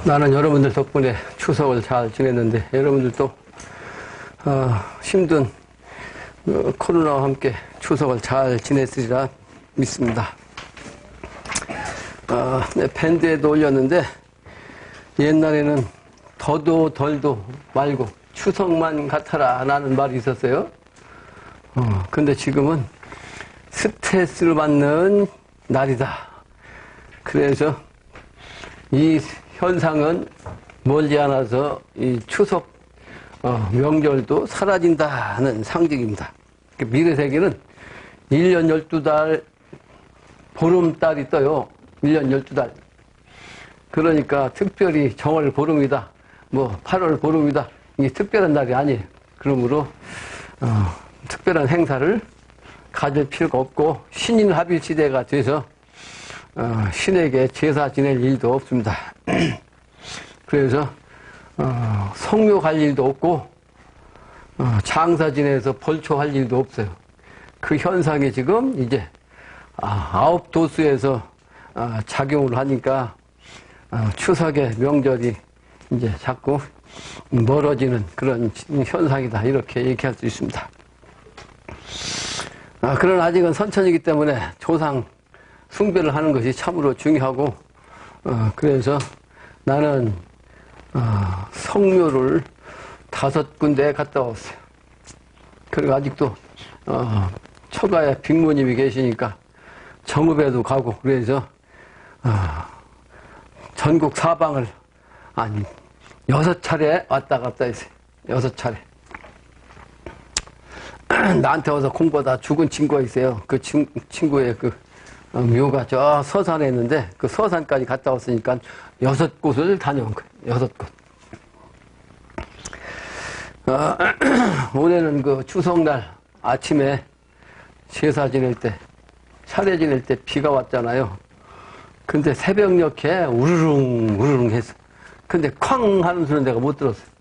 나는 여러분들 덕분에 추석을 잘 지냈는데 여러분들도 힘든 코로나와 함께 추석을 잘 지냈으리라 믿습니다. 내 밴드에도 올렸는데 옛날에는 더도 덜도 말고 추석만 같아라 라는 말이 있었어요. 근데 지금은 스트레스를 받는 날이다. 그래서 이 현상은 멀지 않아서 이 추석 명절도 사라진다는 상징입니다. 미래 세계는 1년 12달 보름달이 떠요. 1년 12달. 그러니까 특별히 정월 보름이다. 뭐 8월 보름이다. 이게 특별한 날이 아니에요. 그러므로 특별한 행사를 가질 필요가 없고 신인합일 시대가 돼서 신에게 제사 지낼 일도 없습니다. 그래서 성묘 갈 일도 없고 장사 지내서 벌초할 일도 없어요. 그 현상이 지금 이제 9도수에서 작용을 하니까 추석의 명절이 이제 자꾸 멀어지는 그런 현상이다. 이렇게 얘기할 수 있습니다. 그러나 아직은 선천이기 때문에 조상 숭배를 하는 것이 참으로 중요하고 그래서 나는 성묘를 5군데 갔다 왔어요. 그리고 아직도 처가에 빅모님이 계시니까 정읍에도 가고 그래서 전국 사방을 6차례 왔다 갔다 했어요. 6차례. 나한테 와서 공부하다 죽은 친구가 있어요. 그 친구의 그 묘가 저 서산에 있는데 그 서산까지 갔다 왔으니까 6곳을 다녀온 거예요. 6곳. 올해는 그 추석날 아침에 제사 지낼 때, 차례 지낼 때 비가 왔잖아요. 근데 새벽녘에 우르릉 우르릉 했어. 근데 쾅 하는 소리는 내가 못 들었어요.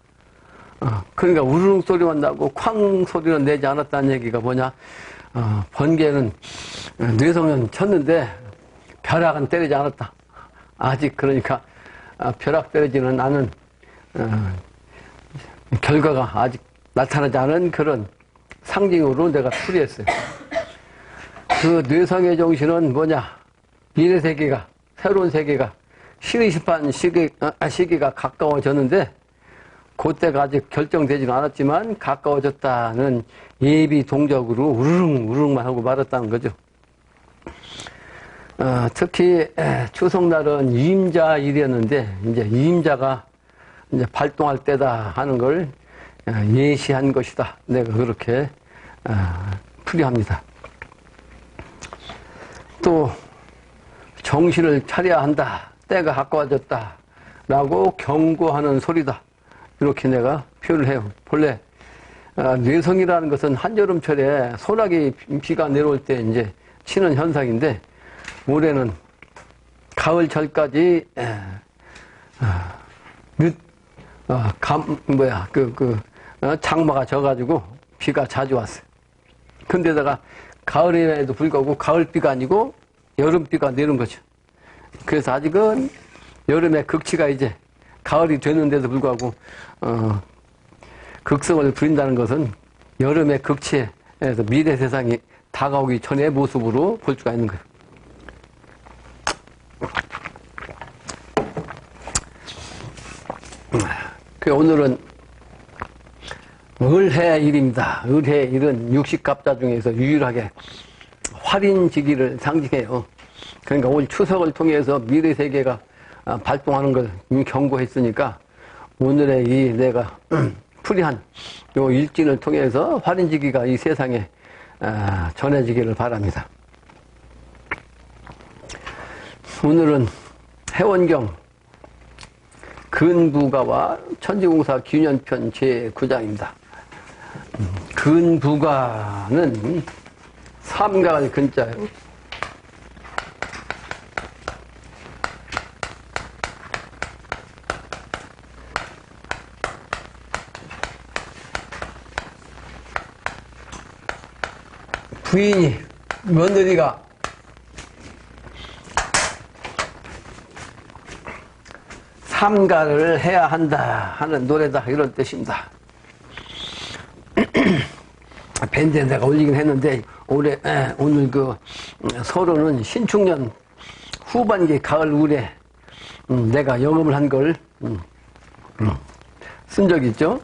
그러니까 우르릉 소리만 나고 쾅 소리는 내지 않았다는 얘기가 뭐냐. 번개는 뇌성은 쳤는데 벼락은 때리지 않았다. 아직 그러니까 벼락 때리지는 않은 결과가 아직 나타나지 않은 그런 상징으로 내가 풀이했어요. 그 뇌성의 정신은 뭐냐. 미래 세계가 새로운 세계가 신의 심판 시기가 가까워졌는데 그때가 아직 결정되지는 않았지만 가까워졌다는 예비 동적으로 우르릉 우르릉만 하고 말았다는 거죠. 특히 추석날은 임자일이었는데 이제 임자가 이제 발동할 때다 하는 걸 예시한 것이다. 내가 그렇게 풀이합니다. 또 정신을 차려야 한다. 때가 가까워졌다. 라고 경고하는 소리다. 이렇게 내가 표현을 해요. 본래 뇌성이라는 것은 한여름철에 소나기 비가 내려올 때 이제 치는 현상인데 올해는 가을철까지 장마가 져가지고 비가 자주 왔어요. 근데다가 가을에도 불구하고 가을비가 아니고 여름비가 내린 거죠. 그래서 아직은 여름의 극치가 이제 가을이 됐는데도 불구하고 극성을 부린다는 것은 여름의 극치에서 미래 세상이 다가오기 전의 모습으로 볼 수가 있는 거예요. 오늘은 을해일입니다. 을해일은 육식갑자 중에서 유일하게 활인지기를 상징해요. 그러니까 올 추석을 통해서 미래 세계가 발동하는 걸 이미 경고했으니까 오늘의 이 내가 풀이한 요 일진을 통해서 활인지기가 이 세상에 전해지기를 바랍니다. 오늘은 해원경 근부가와 천지공사 기년편 제9장입니다. 근부가는 삼가할 근자예요. 부인이 며느리가 삼가를 해야 한다 하는 노래다 이런 뜻입니다. 밴드에 내가 올리긴 했는데 오늘 그 서로는 신축년 후반기 가을 우레 내가 영업을 한 걸 쓴 적이 있죠.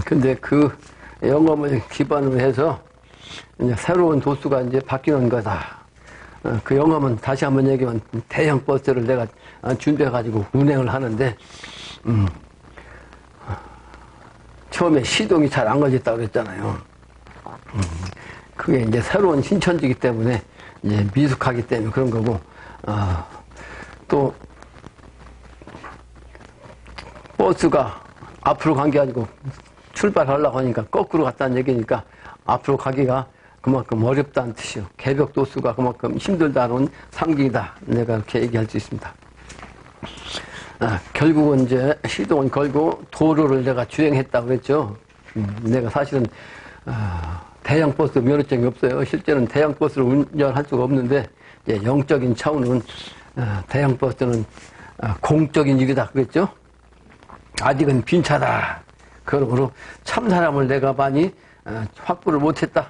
근데 그 영업을 기반으로 해서 이제 새로운 도수가 이제 바뀌는 거다. 그 영업은 다시 한번 얘기하면 대형 버스를 내가 준비해가지고 운행을 하는데 처음에 시동이 잘 안 걸렸다고 그랬잖아요. 그게 이제 새로운 신천지기 때문에 이제 미숙하기 때문에 그런 거고, 또 버스가 앞으로 간 게 아니고 출발하려고 하니까 거꾸로 갔다는 얘기니까 앞으로 가기가 그만큼 어렵다는 뜻이요. 개벽 도수가 그만큼 힘들다는 상징이다. 내가 이렇게 얘기할 수 있습니다. 결국은 이제 시동을 걸고 도로를 내가 주행했다고 그랬죠. 내가 사실은 대형 버스 면허증이 없어요. 실제는 대형 버스를 운전할 수가 없는데 이제 영적인 차원은 대형 버스는 공적인 일이다 그랬죠. 아직은 빈 차다. 그러므로 참 사람을 내가 많이 확보를 못했다.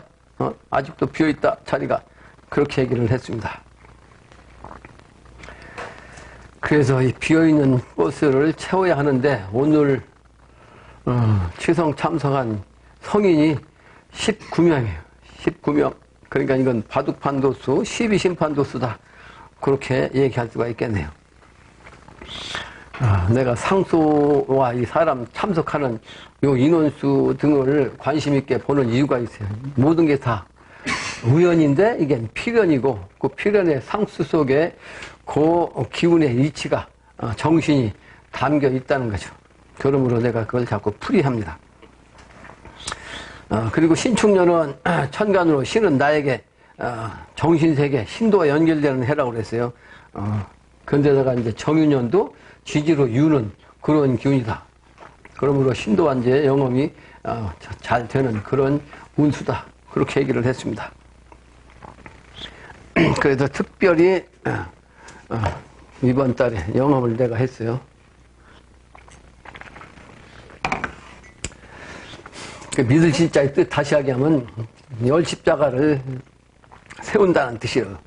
아직도 비어있다 자리가. 그렇게 얘기를 했습니다. 그래서 이 비어있는 버스를 채워야 하는데 오늘 취성 참석한 성인이 19명이에요. 19명. 그러니까 이건 바둑판 도수, 12심판 도수다. 그렇게 얘기할 수가 있겠네요. 내가 상소와 이 사람 참석하는 요 인원수 등을 관심 있게 보는 이유가 있어요. 모든 게 다 우연인데 이게 필연이고 그 필연의 상수 속에 그 기운의 이치가 정신이 담겨 있다는 거죠. 그러므로 내가 그걸 자꾸 풀이합니다. 그리고 신축년은 천간으로 신은 나에게 정신세계, 신도와 연결되는 해라고 그랬어요. 그런데다가 이제 정유년도 지지로 유는 그런 기운이다. 그러므로 신도와 이제 영험이 잘 되는 그런 운수다. 그렇게 얘기를 했습니다. 그래서 특별히 이번 달에 영업을 내가 했어요. 그 믿을 신자의 뜻 다시 하면 열십자가를 세운다는 뜻이에요.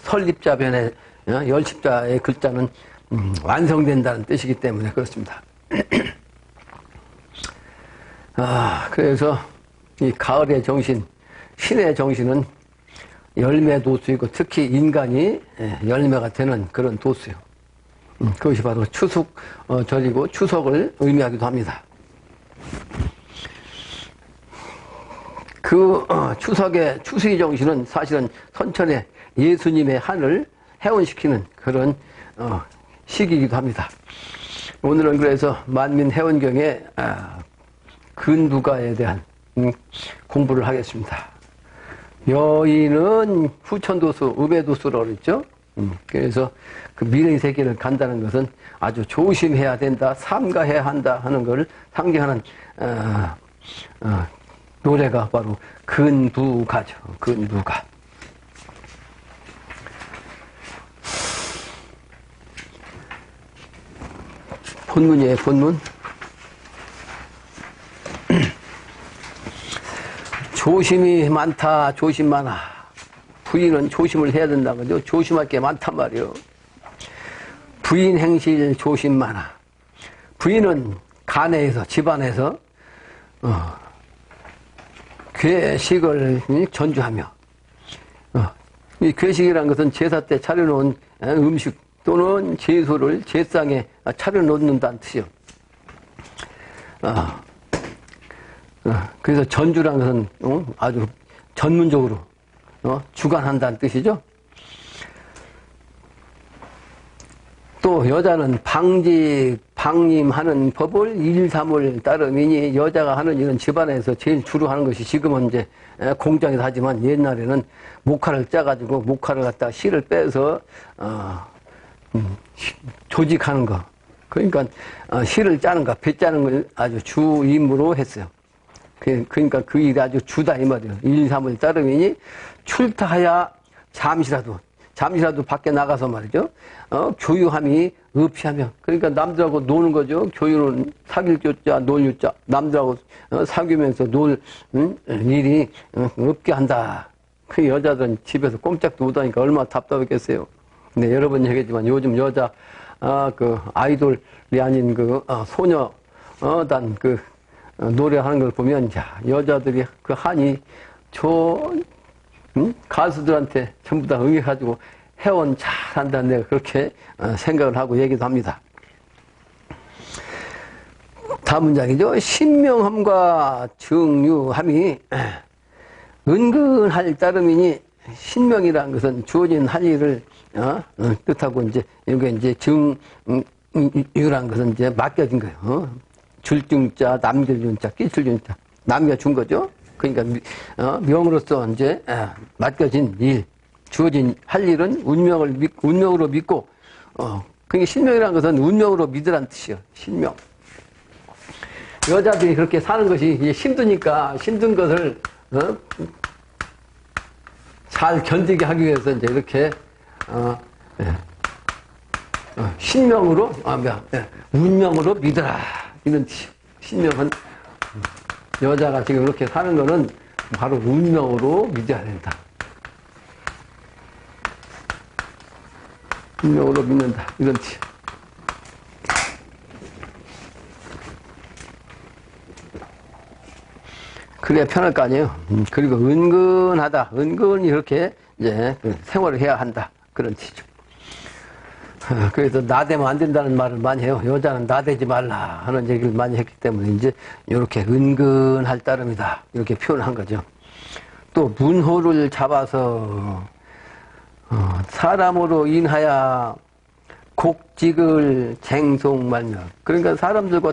설립자변에 열십자의 글자는 완성된다는 뜻이기 때문에 그렇습니다. 그래서 이 가을의 정신, 신의 정신은 열매 도수이고 특히 인간이 열매가 되는 그런 도수요. 그것이 바로 추석절이고 추석을 의미하기도 합니다. 그 추석의 추수의 정신은 사실은 선천의 예수님의 한을 해원시키는 그런 시기이기도 합니다. 오늘은 그래서 만민해원경의 근두가에 대한 공부를 하겠습니다. 여인은 후천도수, 음해도수라고 그랬죠. 그래서 그 미래의 세계를 간다는 것은 아주 조심해야 된다, 삼가해야 한다 하는 것을 상징하는 노래가 바로 근두가죠. 근두가. 본문이에요, 본문. 조심이 많다, 조심 많아. 부인은 조심을 해야 된다는 거죠. 조심할 게 많단 말이에요. 부인 행실 조심 많아. 부인은 가내에서, 집안에서, 괴식을 전주하며, 이 괴식이라는 것은 제사 때 차려놓은 음식 또는 제소를 제상에 차려놓는다는 뜻이요. 그래서 전주라는 것은 아주 전문적으로 주관한다는 뜻이죠. 또 여자는 방직, 방임하는 법을 일삼을 따름이니 여자가 하는 일은 집안에서 제일 주로 하는 것이 지금은 이제 공장에서 하지만 옛날에는 목화를 짜가지고 목화를 갖다 실을 빼서 조직하는 거. 그러니까 실을 짜는 거, 배 짜는 걸 아주 주 임무로 했어요. 그러니까 그 일이 아주 주다 이 말이에요. 일삼을 따름이니 출타하야 잠시라도 잠시라도 밖에 나가서 말이죠. 교유함이 없이하면. 그러니까 남들하고 노는 거죠. 교유는 사귈 교자, 놀 유자. 남들하고 사귀면서 놀 일이 없게 한다. 그 여자들은 집에서 꼼짝도 못하니까 얼마나 답답했겠어요. 근데 여러 번 얘기했지만 요즘 여자, 그 아이돌이 아닌 그 소녀단 그 노래하는 걸 보면, 야, 여자들이 그 한이 가수들한테 전부 다 응해가지고 회원 잘한다는 내가 그렇게 생각을 하고 얘기도 합니다. 다음 문장이죠. 신명함과 정유함이 은근할 따름이니, 신명이라는 것은 주어진 할 일을 뜻하고, 이제 이게 이제 정유라는 것은 이제 맡겨진 거예요. 줄중자, 남겨준자, 끼줄준자, 남겨준 거죠. 그러니까 명으로서 이제 맡겨진 일, 주어진 할 일은 운명으로 믿고, 그게 신명이라는 것은 운명으로 믿으란 뜻이에요. 신명. 여자들이 그렇게 사는 것이 이제 힘드니까 힘든 것을 잘 견디게 하기 위해서 이제 이렇게 신명으로 운명으로 믿어라 이런 뜻이에요. 신명은 여자가 지금 이렇게 사는 거는 바로 운명으로 믿어야 된다. 운명으로 믿는다 이런 뜻이에요. 그래야 편할 거 아니에요. 그리고 은근하다. 은근히 이렇게 이제 생활을 해야 한다. 그런 뜻이죠. 그래서 나대면 안 된다는 말을 많이 해요. 여자는 나대지 말라 하는 얘기를 많이 했기 때문에 이제 이렇게 은근할 따름이다. 이렇게 표현한 거죠. 또 문호를 잡아서 사람으로 인하여 곡직을 쟁송말며. 그러니까 사람들과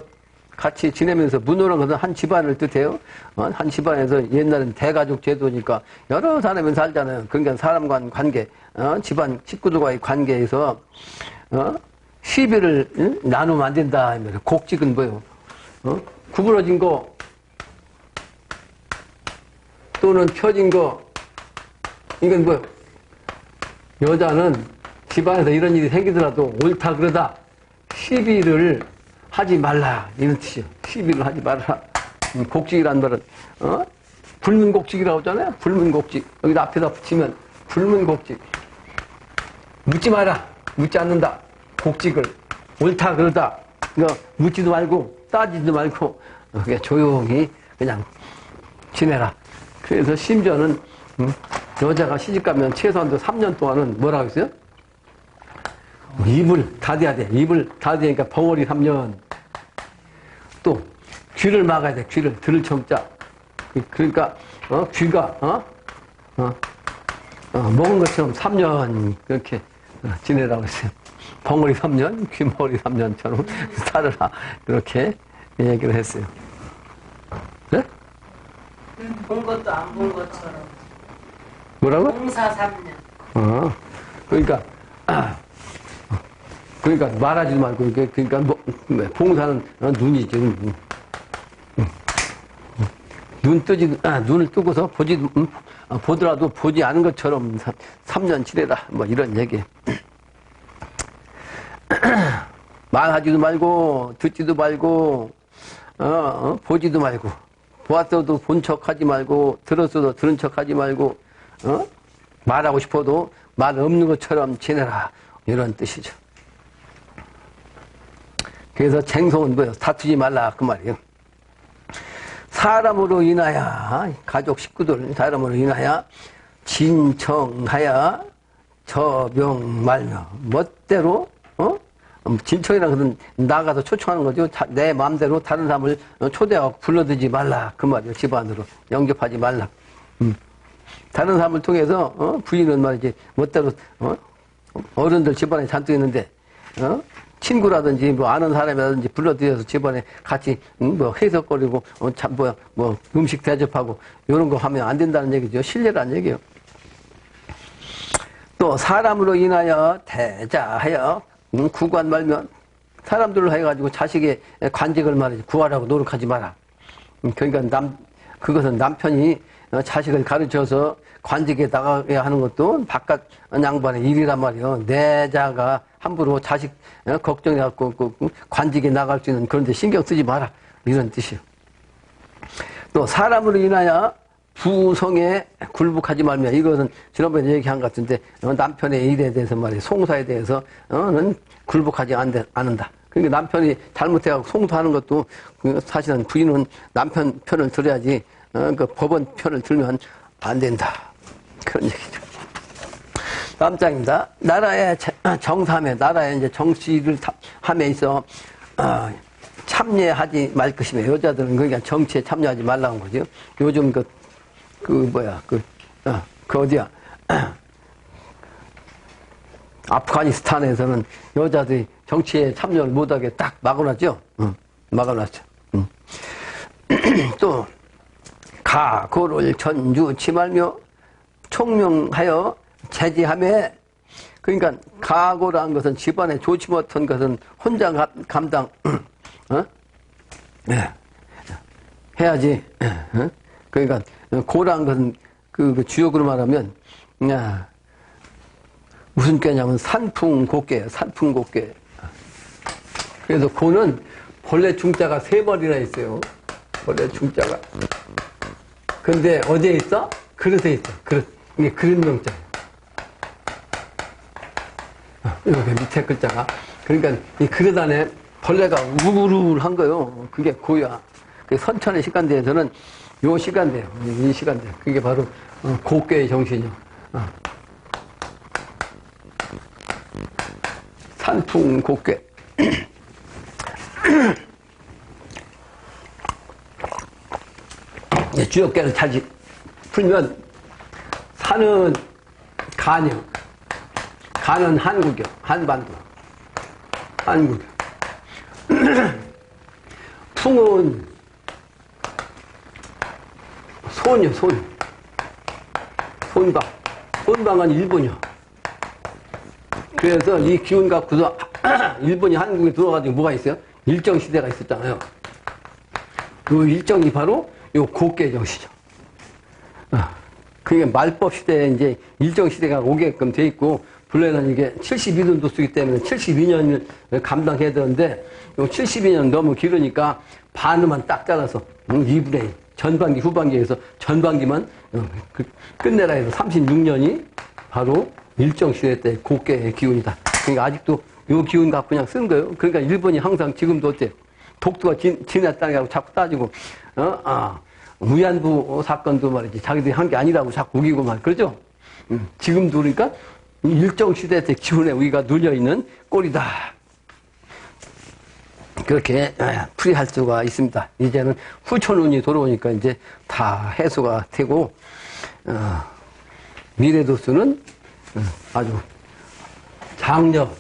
같이 지내면서 문호라는 것은 한 집안을 뜻해요. 한 집안에서 옛날엔 대가족 제도니까 여러 사람이 살잖아요. 그러니까 사람 간 관계, 집안 식구들과의 관계에서 시비를 나누면 안 된다. 곡직은 뭐예요? 구부러진 거 또는 펴진 거, 이건 뭐예요? 여자는 집안에서 이런 일이 생기더라도 옳다 그러다 시비를 하지 말라 이런 뜻이에요. 시비를 하지 말라. 곡직이란 말은 불문곡직이라고 하잖아요. 불문곡직. 여기다 앞에다 붙이면 불문곡직. 묻지 마라. 묻지 않는다. 곡직을 옳다 그러다. 그러니까 묻지도 말고 따지지도 말고 그냥 조용히 그냥 지내라. 그래서 심지어는 여자가 시집가면 최소한도 3년 동안은 뭐라고 했어요? 입을 닫아야 돼. 입을 닫으니까 벙어리 3년. 또 귀를 막아야 돼. 귀를 들을 청자. 그러니까 귀가 먹은 것처럼 3년 그렇게 지내라고 했어요. 벙어리 3년, 귀머리 3년처럼 살아라. 그렇게 얘기를 했어요. 네? 본 것도 안 본 것처럼. 뭐라고? 봉사 3년. 그러니까 말하지도 말고, 그러니까 봉사는 눈이지. 눈을 뜨고서 보더라도 보지 않은 것처럼 3년 지내라. 뭐 이런 얘기. 말하지도 말고, 듣지도 말고, 보지도 말고, 보았어도 본 척 하지 말고, 들었어도 들은 척 하지 말고, 말하고 싶어도 말 없는 것처럼 지내라. 이런 뜻이죠. 그래서 쟁송은 뭐예요? 다투지 말라. 그 말이에요. 사람으로 인하여, 가족 식구들, 사람으로 인하여 진청하여 저병 말며, 멋대로, 진청이라는 것은 나가서 초청하는 거죠. 내 마음대로 다른 사람을 초대하고 불러들이지 말라. 그 말이에요. 집안으로. 영접하지 말라. 다른 사람을 통해서, 부인은 말이지, 멋대로, 어른들 집안에 잔뜩 있는데, 친구라든지 뭐 아는 사람이라든지 불러들여서 집안에 같이 뭐 해석거리고 음식 대접하고 이런 거 하면 안 된다는 얘기죠. 실례라는 얘기예요. 또 사람으로 인하여 대자하여 구관 말면 사람들로 해가지고 자식의 관직을 말이지 구하라고 노력하지 마라. 그러니까 그것은 남편이 자식을 가르쳐서 관직에 나가야 하는 것도 바깥 양반의 일이란 말이에요. 내자가 함부로 자식 걱정해갖고 관직에 나갈 수 있는 그런 데 신경 쓰지 마라. 이런 뜻이에요. 또 사람으로 인하여 부성에 굴복하지 말며, 이것은 지난번에 얘기한 것 같은데 남편의 일에 대해서 말이에요. 송사에 대해서는 굴복하지 않는다. 그러니까 남편이 잘못해갖고 송사하는 것도 사실은 부인은 남편 편을 들어야지 그 법원 편을 들면 안 된다. 그런 얘기죠. 다음 장입니다. 나라의 정삼에, 나라의 이제 정치를 함에 있어 참여하지 말 것이며, 여자들은 그러니까 정치에 참여하지 말라는 거죠. 요즘 어디야? 아프가니스탄에서는 여자들이 정치에 참여를 못하게 딱 막아놨죠. 막아놨죠. 또 가고를 전주치 말며 총명하여 제지하며, 그러니까 가고라는 것은 집안에 좋지 못한 것은 혼자 감당 해야지. 그러니까 고라는 것은 그 주역으로 말하면 무슨 꾀냐면 산풍곡괴예요. 산풍곡괴. 그래서 고는 본래 중자가 3번이나 있어요. 본래 중자가. 근데 어디에 있어? 그릇에 있어. 그릇. 이게 그릇명자예요. 이렇게 밑에 글자가. 그러니까 이 그릇 안에 벌레가 우르르한 거요. 그게 고야. 그 선천의 시간대에서는 요 시간대요. 이 시간대. 그게 바로 곡괴의 정신이요. 산풍곡괴. 주역계를 잘 풀면 산은 간이요. 간은 한국이요. 한반도. 한국이요. 풍은 손이요. 손. 손방. 손방은 일본이요. 그래서 이 기운 갖고서 일본이 한국에 들어와가지고 뭐가 있어요? 일정시대가 있었잖아요. 그 일정이 바로 요 곡괴 정시죠. 그게 말법 시대에 이제 일정 시대가 오게끔 돼 있고, 본래는 이게 72년도 쓰기 때문에 72년을 감당해야 되는데, 요 72년 너무 길으니까 반으만 딱 잘라서 2분의 1, 전반기 후반기에서 전반기만 끝내라 해서 36년이 바로 일정 시대 때 곡괴의 기운이다. 그러니까 아직도 요 기운 갖고 그냥 쓰는 거예요. 그러니까 일본이 항상 지금도 어때? 독도가 지냈다고 자꾸 따지고, 위안부 사건도 말이지, 자기들이 한 게 아니라고 자꾸 우기고 말, 그러죠? 지금도 그러니까 일정 시대 때 기운에 우리가 눌려있는 꼴이다. 그렇게 풀이할 수가 있습니다. 이제는 후천운이 돌아오니까 이제 다 해소가 되고, 미래도수는 아주 장려,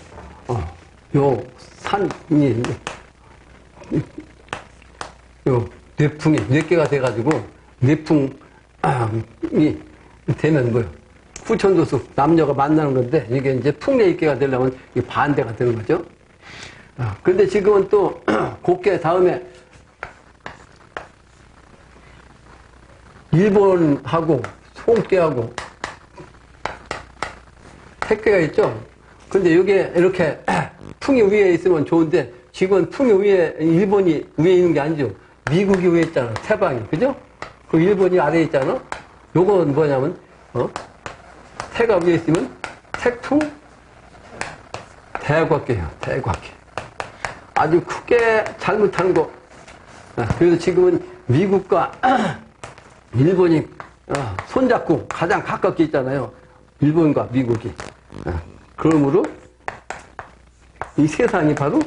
요 산이, 요 뇌풍이, 뇌계가 돼가지고, 뇌풍이 되면 뭐요? 후천도수, 남녀가 만나는 건데, 이게 이제 풍례익계가 되려면 이게 반대가 되는 거죠. 근데 지금은 또, 곡계 다음에, 일본하고, 송계하고, 택계가 있죠? 근데 이게 이렇게, 풍이 위에 있으면 좋은데, 지금은 풍이 위에, 일본이 위에 있는 게 아니죠. 미국이 위에 있잖아. 태방이. 그죠? 그 일본이 아래에 있잖아. 요건 뭐냐면, 태가 위에 있으면 태풍 대곽계예요. 대곽계. 아주 크게 잘못하는 거. 그래서 지금은 미국과 일본이 손잡고 가장 가깝게 있잖아요. 일본과 미국이. 그러므로 이 세상이 바로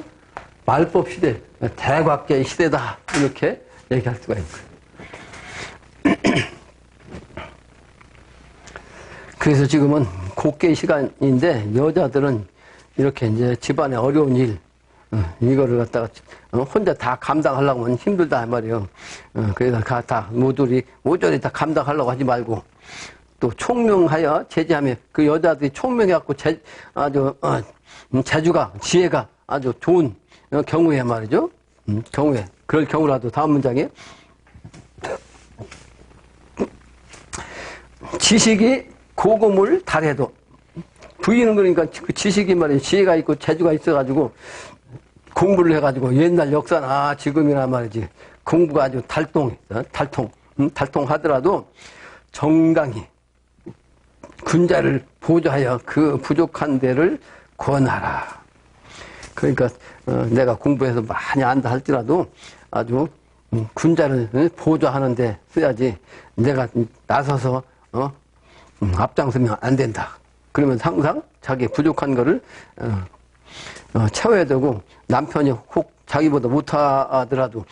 말법 시대, 대곽계의 시대다. 이렇게 얘기할 수가 있고요. 그래서 지금은 곡계 시간인데, 여자들은 이렇게 이제 집안의 어려운 일, 이거를 갖다가 혼자 다 감당하려고 하면 힘들다 말이에요. 그래서 다 모조리 다 감당하려고 하지 말고, 또 총명하여 제지하며, 그 여자들이 총명해갖고 아주 재주가, 지혜가 아주 좋은 경우에 말이죠. 경우에. 그럴 경우라도 다음 문장에 지식이 고금을 달해도 부인은 그러니까 그 지식이 말이야 지혜가 있고 재주가 있어가지고 공부를 해가지고 옛날 역사나 지금이나 말이지 공부가 아주 달통하더라도 정당히 군자를 보조하여 그 부족한 데를 권하라. 그러니까 내가 공부해서 많이 안다 할지라도 아주 군자를 보조하는데 써야지 내가 나서서 앞장서면 안 된다. 그러면 항상 자기 부족한 거를 채워야 되고 남편이 혹 자기보다 못하더라도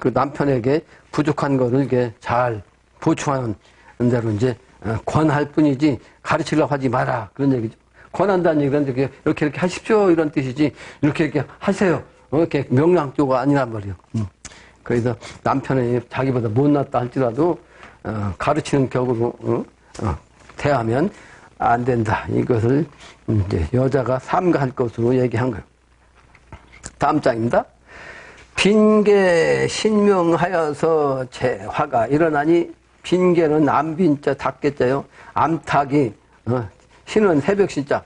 그 남편에게 부족한 거를 이렇게 잘 보충하는 대로 이제 권할 뿐이지 가르치려고 하지 마라 그런 얘기죠. 권한다는 얘기는 이렇게 하십시오 이런 뜻이지 이렇게 하세요 이렇게 명령조가 아니란 말이에요. 그래서 남편이 자기보다 못났다 할지라도 가르치는 격으로 대하면 안 된다. 이것을 이제 여자가 삼가할 것으로 얘기한 거예요. 다음 장입니다. 빈계 신명하여서 재화가 일어나니 빈계는 암빈자 닭개자요. 암탉이 신은 새벽 신자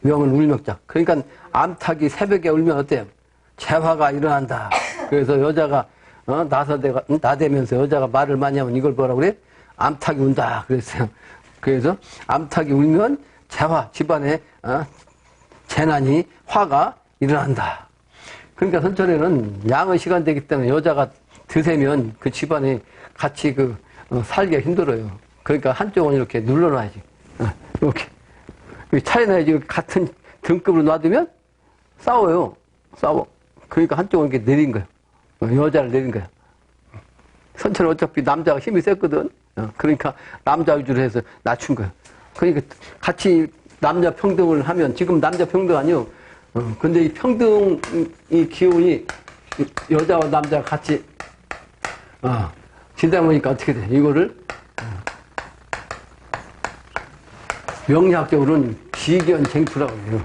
명은 울명자. 그러니까 암탉이 새벽에 울면 어때요? 재화가 일어난다. 그래서 여자가 나대면서 여자가 말을 많이 하면 이걸 뭐라고 그래? 암탉이 운다 그랬어요. 그래서 암탉이 울면 재화 집안에 재난이 화가 일어난다. 그러니까 선천에는 양의 시간 되기 때문에 여자가 드세면 그 집안에 같이 살기가 힘들어요. 그러니까 한쪽은 이렇게 눌러놔야지. 이렇게 차려놔야지. 같은 등급으로 놔두면 싸워요. 싸워. 그러니까 한쪽은 이렇게 내린 거예요. 여자를 내린 거야. 선천은 어차피 남자가 힘이 셌거든. 그러니까 남자 위주로 해서 낮춘 거야. 그러니까 같이 남자 평등을 하면 지금 남자 평등 아니요. 근데 이 평등의 기운이 여자와 남자가 같이 지다 보니까 어떻게 돼? 이거를 명리학적으로는 비견쟁투라고 해요.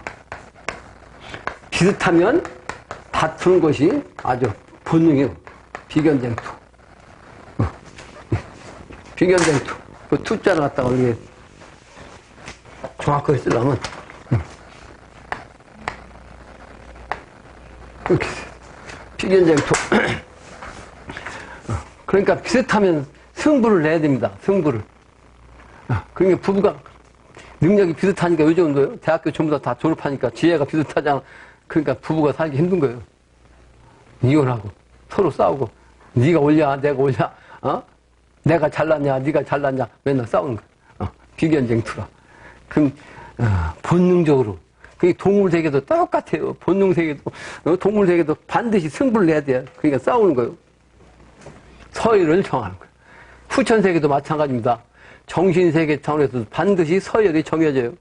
비슷하면 다투는 것이 아주 본능이에요. 비견쟁투. 비견쟁투. 그 투자를 갖다가 이게 정확하게 쓰려면 이렇게 비견쟁투. 그러니까 비슷하면 승부를 내야 됩니다. 승부를. 그러니까 부부가 능력이 비슷하니까 요즘은 거예요. 대학교 전부 다 졸업하니까 지혜가 비슷하잖아. 그러니까 부부가 살기 힘든 거예요. 이혼하고 서로 싸우고 네가 올냐 내가 올냐 내가 잘났냐 네가 잘났냐 맨날 싸우는 거예요. 비견쟁투라. 그럼 본능적으로 그게 동물 세계도 똑같아요. 본능 세계도 동물 세계도 반드시 승부를 내야 돼요. 그러니까 싸우는 거예요. 서열을 정하는 거예요. 후천 세계도 마찬가지입니다. 정신 세계 차원에서도 반드시 서열이 정해져요.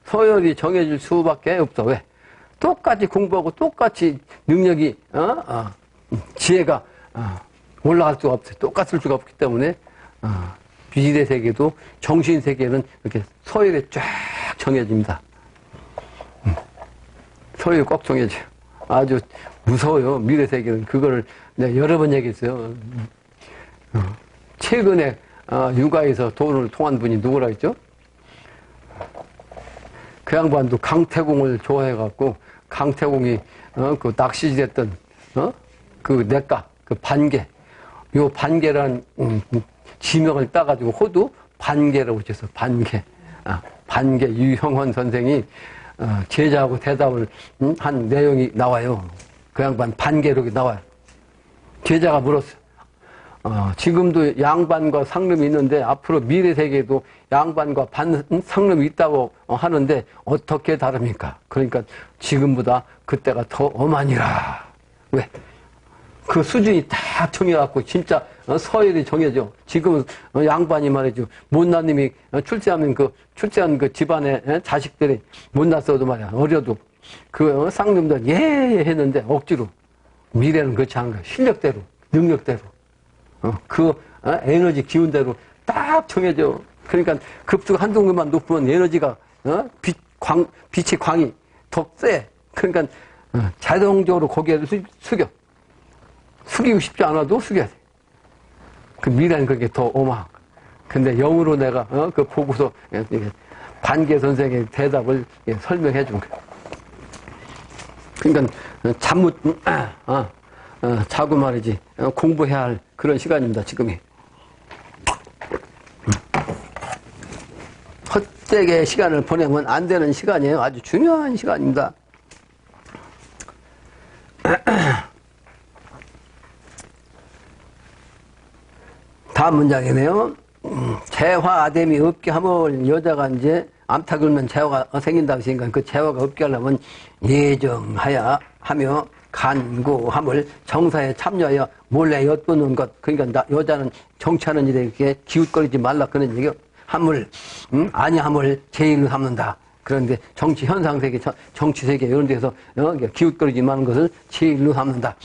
서열이 정해질 수밖에 없어. 왜? 똑같이 공부하고 똑같이 능력이 지혜가 올라갈 수가 없어요. 똑같을 수가 없기 때문에 미래 세계도 정신 세계는 이렇게 서열이 쫙 정해집니다. 서열이 꽉 정해져요. 아주 무서워요. 미래 세계는 그거를 내가 여러 번 얘기했어요. 최근에 육아에서 돈을 통한 분이 누구라 했죠? 그 양반도 강태공을 좋아해갖고 강태공이 그 낚시질했던 그 냇가 그 반개 요 반개란 지명을 따가지고 호두 반개라고 붙였어. 반개. 반개 유형원 선생이 제자하고 대답을 한 내용이 나와요. 그 양반 반개로 나와요. 제자가 물었어. 지금도 양반과 상름이 있는데 앞으로 미래 세계에도 양반과 상름이 있다고 하는데 어떻게 다릅니까? 그러니까 지금보다 그때가 더 엄하니라. 왜? 그 수준이 딱 정해갖고 진짜 서열이 정해져. 지금은 양반이 말이죠. 못난 놈이 출세한 그 집안의 자식들이 못났어도 말이야. 어려도 그 쌍놈들 예 했는데 억지로. 미래는 그렇지 않은 거야. 실력대로, 능력대로. 그 에너지 기운대로 딱 정해져. 그러니까 급수가 한두 개만 높으면 에너지가 빛의 광이 더 세. 그러니까 자동적으로 고개를 숙여. 숙이고 싶지 않아도 숙여야 돼. 그 미래는 그게 더 어마한 거야. 근데 영으로 내가, 그 보고서, 반개 선생의 대답을 설명해 준 거예요. 그러니까, 자고 말이지, 공부해야 할 그런 시간입니다, 지금이. 헛되게 시간을 보내면 안 되는 시간이에요. 아주 중요한 시간입니다. 다음 문장이네요. 재화됨이 없게 하면 여자가 이제 암탉 긁면 재화가 생긴다고 했으니까 그 재화가 없게 하려면 예정하여 하며 간구함을 정사에 참여하여 몰래 엿보는 것. 그러니까 여자는 정치하는 일에 이렇게 기웃거리지 말라 그런 얘기요. 함을 아니함을 제일로 삼는다. 그런데 정치 현상 세계, 정치 세계 이런 데서 기웃거리지 마는 것을 제일로 삼는다.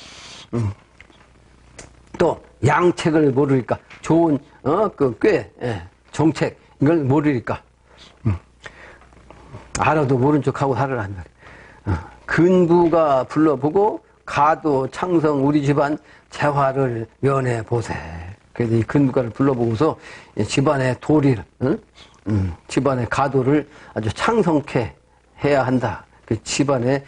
또 양책을 모르니까 좋은 정책 이걸 모르니까 알아도 모른 척하고 살아라는 말이야. 근부가 불러보고 가도 창성 우리 집안 재화를 면해 보세. 그래서 이 근부가를 불러보고서 집안의 도리를, 집안의 가도를 아주 창성케 해야 한다. 그 집안에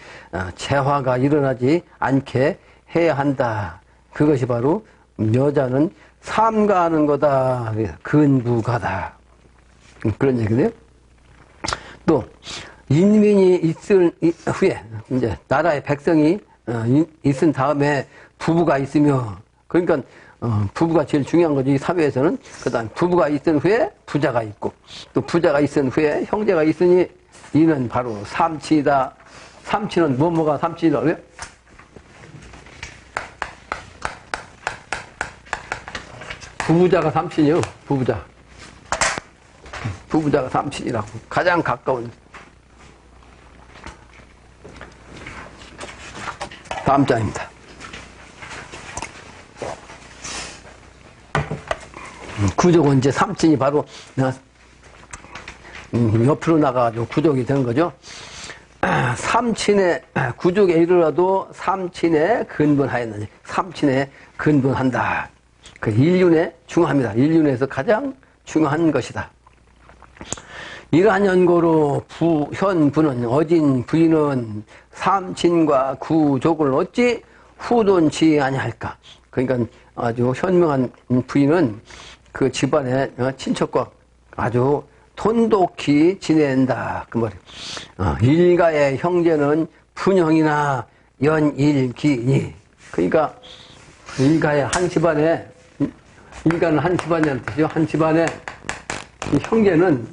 재화가 일어나지 않게 해야 한다. 그것이 바로 여자는 삼가하는 거다. 근부가다. 그런 얘기네요. 또 인민이 있을 후에 이제 나라의 백성이 있은 다음에 부부가 있으며 그러니까 부부가 제일 중요한 거지 사회에서는. 그다음 부부가 있은 후에 부자가 있고 또 부자가 있은 후에 형제가 있으니 이는 바로 삼치이다. 삼치는 뭐가 삼치이라고 그래요? 부부자가 삼친이요. 부부자가 삼친이라고. 가장 가까운. 다음 장입니다. 구족은 이제 삼친이 바로 옆으로 나가가지고 구족이 된 거죠. 삼친의 구족에 이르러도 삼친의 근본하였느니 삼친의 근본한다. 그 일륜에 중요합니다. 일륜에서 가장 중요한 것이다. 이러한 연고로 현부는 어진 부인은 삼친과 구족을 어찌 후돈치 아니할까. 그러니까 아주 현명한 부인은 그 집안의 친척과 아주 돈독히 지낸다. 그 말이에요. 일가의 형제는 분형이나 연일기니. 그러니까 일가의 한 집안에 일가는 한 집안이라는 뜻이죠. 한 집안의 형제는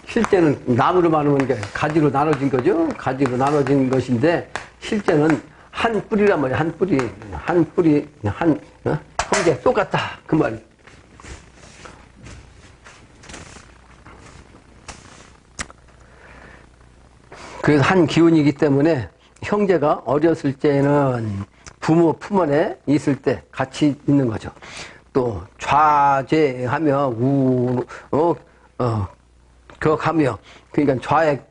실제는 나무로 말하면 가지로 나눠진 거죠. 가지로 나눠진 것인데 실제는 한 뿌리란 말이에요. 한 뿌리, 형제 똑같다. 그 말이에요. 그래서 한 기운이기 때문에 형제가 어렸을 때는 부모 품안에 있을 때 같이 있는 거죠. 또 좌제하며 격하며 그러니까 좌에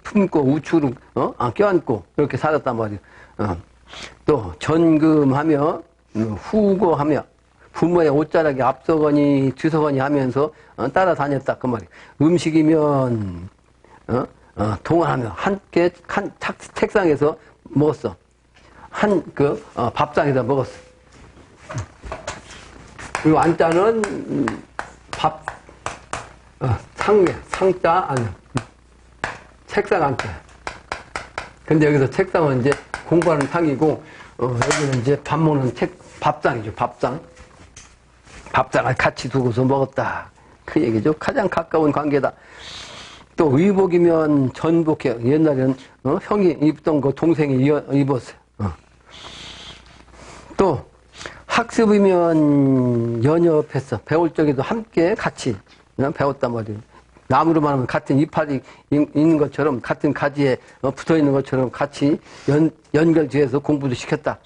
품고 우측으로 껴안고 이렇게 살았단 말이에요. 또 전금하며 후고하며 부모의 옷자락에 앞서거니 뒤서거니 하면서 따라다녔다 그 말이에요. 음식이면 동원하며 함께 한 책상에서 먹었어. 밥상에서 먹었어. 그리고 안자는 상자 아니 책상 안자. 근데 여기서 책상은 이제 공부하는 상이고 여기는 이제 밥 먹는 밥상이죠. 밥상을 같이 두고서 먹었다. 그 얘기죠. 가장 가까운 관계다. 또 의복이면 전복해. 옛날에는 형이 입던 거 동생이 입었어요. 또 학습이면 연협했어. 배울 적에도 함께 같이 배웠단 말이에요. 나무로 말하면 같은 이파리 있는 것처럼 같은 가지에 붙어 있는 것처럼 같이 연결지어서 공부도 시켰다.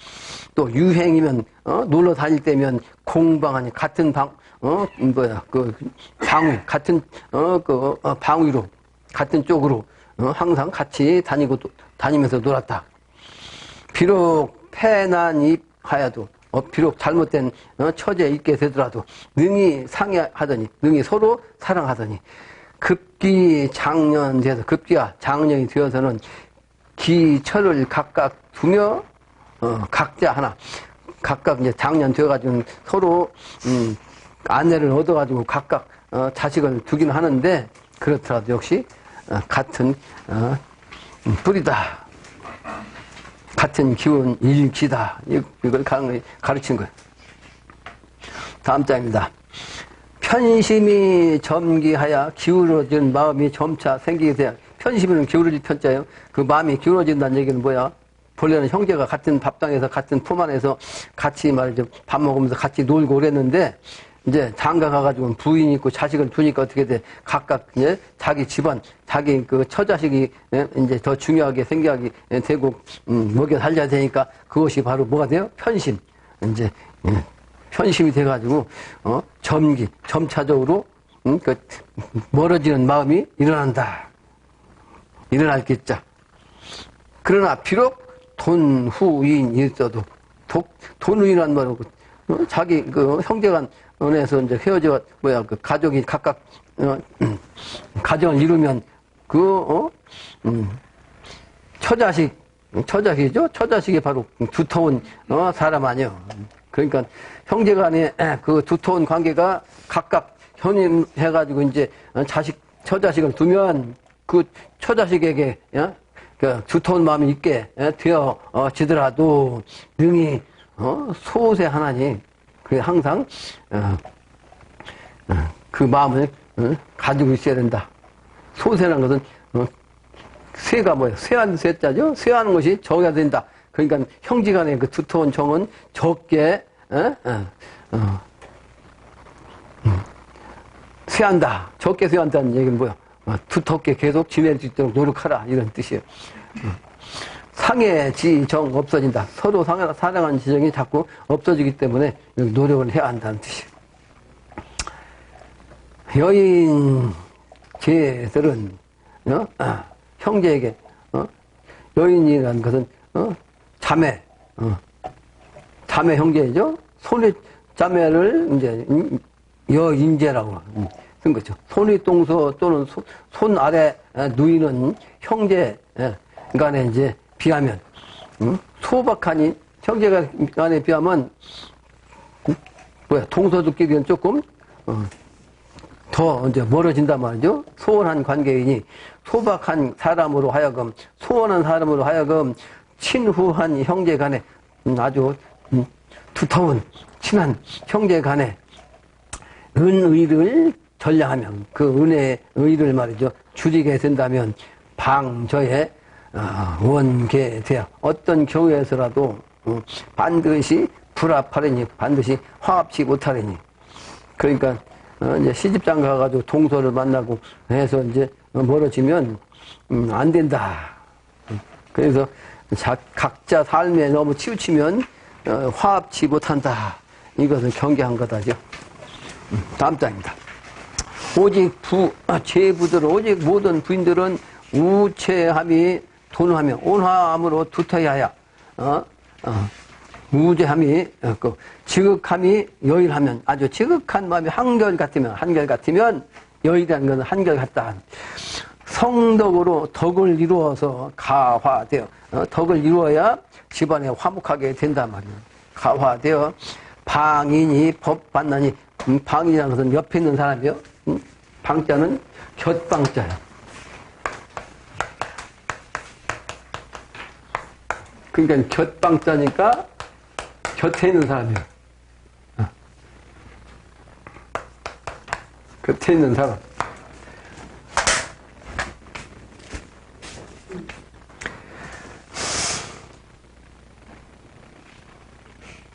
또 유행이면 놀러 다닐 때면 공방하니 같은 방위 같은 방위로 같은 쪽으로 항상 같이 다니면서 놀았다. 비록 패난입하여도 비록 잘못된 처지에 있게 되더라도 능히 상해하더니 능히 서로 사랑하더니 급기 장년돼서 급기와 장년이 되어서는 기철을 각각 두며 각자 하나 각각 이제 장년 되어가지고 서로 아내를 얻어가지고 각각 자식을 두긴 하는데 그렇더라도 역시 같은 뿌리다. 같은 기운 일기다. 이걸 가르친 거예요. 다음 장입니다. 편심이 점기하여 기울어진 마음이 점차 생기게 돼야 편심은 기울어질 편자예요. 그 마음이 기울어진다는 얘기는 뭐야? 본래는 형제가 같은 밥상에서 같은 품 안에서 같이 말이죠. 밥 먹으면서 같이 놀고 그랬는데 이제 장가 가가지고 부인이 있고 자식을 두니까 어떻게 돼? 각각 이제 자기 집안, 자기 그 처자식이 이제 더 중요하게 생각이 되고 먹여 살려야 되니까 그것이 바로 뭐가 돼요? 편심. 이제 편심이 돼가지고 점기, 점차적으로 그 멀어지는 마음이 일어난다. 일어날겠자. 그러나 비록 돈 후인이 있어도 돈 후인이란 말은 자기 그 형제간 은에서 이제 헤어져 그 가족이 각각 가정을 이루면 처자식이죠. 처자식이 바로 두터운 사람 아니요. 그러니까 형제간에 그 두터운 관계가 각각 현임해가지고 이제 처자식을 두면 그 처자식에게 그 두터운 마음이 있게 되어지더라도 능히 소세하나니 그 항상 그 마음을 가지고 있어야 된다. 소세라는 것은 쇠가 뭐예요? 쇠한 쇠자죠. 쇠하는 것이 적어야 된다. 그러니까 형제간의 그 두터운 정은 적게 쇠한다. 적게 쇠한다는 얘기는 뭐야? 두텁게 계속 지낼 수 있도록 노력하라 이런 뜻이에요. 상해 지정 없어진다. 서로 사랑하는 지정이 자꾸 없어지기 때문에 노력을 해야 한다는 뜻이에요. 여인 제들은 형제에게 여인이라는 것은 자매 형제죠. 손이 자매를 이제 여인제라고 쓴 거죠. 손윗동서 또는 손 아래 누이는 형제 간에 이제 비하면 소박하니 형제가 간에 비하면 동서들끼리는 조금 더 이제 멀어진단 말이죠. 소원한 관계이니 소박한 사람으로 하여금 소원한 사람으로 하여금 친후한 형제 간에 아주 두터운 친한 형제 간에 은의를 전량하면 그 은혜의 의를 말이죠. 줄이게 된다면 방저에 원계되어 어떤 경우에서라도 반드시 불합하리니 반드시 화합치 못하리니 그러니까 이제 시집장 가가지고 동서를 만나고 해서 이제 멀어지면 안 된다. 그래서 각자 삶에 너무 치우치면 화합치 못한다. 이것을 경계한 거다죠. 다음 장입니다. 오직 제부들은 오직 모든 부인들은 우체함이 돈하며 온화함으로 두터야야 우제함이 지극함이 여일하면 아주 지극한 마음이 한결같으면 여일이라는 것은 한결같다. 성덕으로 덕을 이루어서 가화되어 덕을 이루어야 집안에 화목하게 된단 말이에요. 가화되어 방인이 법받나니 방이라는 것은 옆에 있는 사람이요. 방자는 곁방자예요. 그러니까 곁방자니까 곁에 있는 사람이에요. 곁에 있는 사람.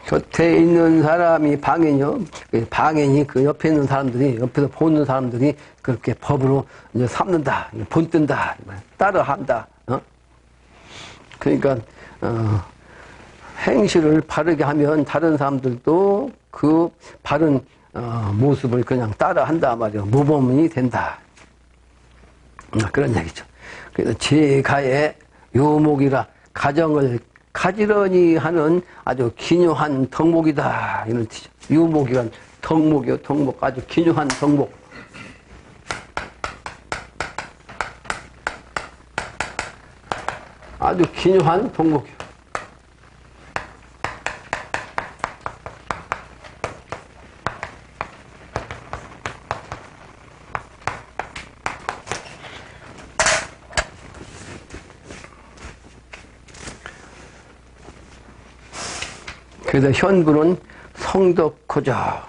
곁에 있는 사람이 방인이요. 방인이 그 옆에 있는 사람들이, 옆에서 보는 사람들이 그렇게 법으로 이제 삼는다, 본뜬다, 따라한다. 그러니까, 행실을 바르게 하면 다른 사람들도 그 바른 모습을 그냥 따라한다 말이에요. 모범이 된다. 그런 얘기죠. 그래서 제가의 요목이라 가정을 가지런히 하는 아주 기묘한 덕목이다. 이런 뜻이죠. 유목이란 덕목이요. 덕목. 아주 기묘한 덕목. 아주 기묘한 덕목이요. 그래서 현부는 성덕고자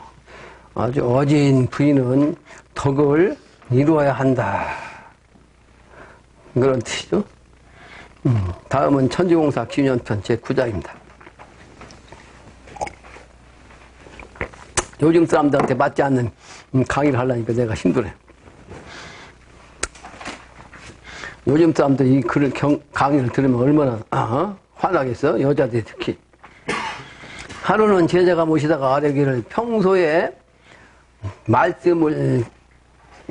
아주 어진 부인은 덕을 이루어야 한다. 그런 뜻이죠. 다음은 천지공사 기년편 제9장입니다. 요즘 사람들한테 맞지 않는 강의를 하려니까 내가 힘들어요. 요즘 사람들이 이 글을 강의를 들으면 얼마나 화나겠어? 여자들이 특히. 하루는 제자가 모시다가 아뢰기를 평소에 말씀을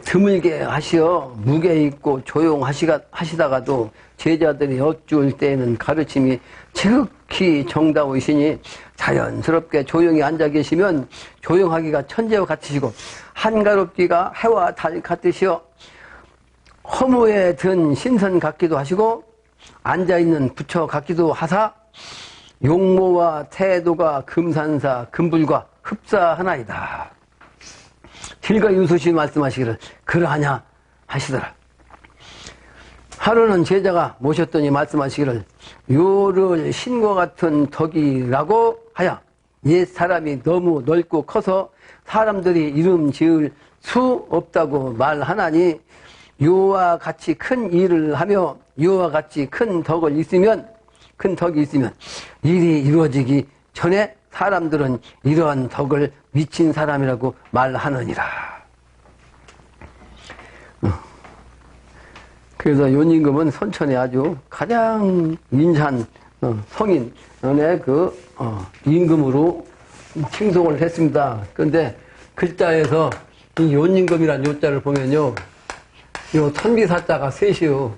드물게 하시어 무게 있고 조용하시다가도 제자들이 엿줄 때에는 가르침이 지극히 정다우시니 자연스럽게 조용히 앉아 계시면 조용하기가 천재와 같으시고 한가롭기가 해와 달 같으시어 허무에 든 신선 같기도 하시고 앉아있는 부처 같기도 하사 용모와 태도가 금산사 금불과 흡사하나이다. 길과 유수시 말씀하시기를 그러하냐 하시더라. 하루는 제자가 모셨더니 말씀하시기를 요를 신과 같은 덕이라고 하여 옛 사람이 너무 넓고 커서 사람들이 이름 지을 수 없다고 말하나니 요와 같이 큰 일을 하며 요와 같이 큰 덕이 있으면 일이 이루어지기 전에 사람들은 이러한 덕을 미친 사람이라고 말하느니라. 그래서 연임금은 선천에 아주 가장 인산 성인의 임금으로 칭송을 했습니다. 그런데 글자에서 이 연임금이라는 요자를 보면요, 요 선비사자가 셋이요.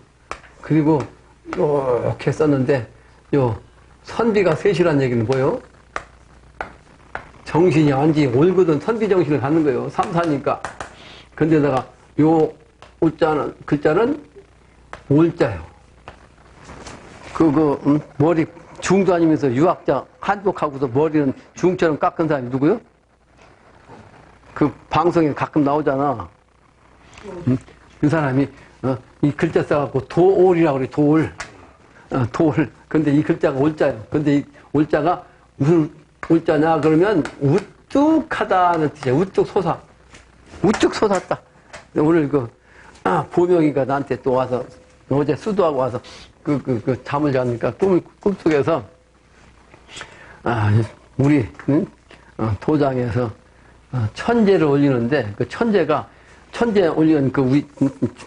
그리고 이렇게 썼는데 요 선비가 셋이라는 얘기는 뭐요? 정신이 완전히 올거든 선비 정신을 갖는 거예요. 삼사니까. 근데다가 요 글자는 올자예요. 머리 중도 아니면서 유학자 한복하고서 머리는 중처럼 깎은 사람이 누구요? 그 방송에 가끔 나오잖아. 그 사람이 이 글자 써갖고 도올이라고 그래. 도올. 도올. 근데 이 글자가 올자예요. 근데 이 올자가 무슨 올자냐 그러면 우뚝하다는 뜻이에요. 우뚝 솟아. 우뚝 솟았다. 오늘 보명이가 나한테 또 와서 어제 수도하고 와서 잠을 자니까 꿈속에서 우리 도장에서 천재를 올리는데 그 천재 올리는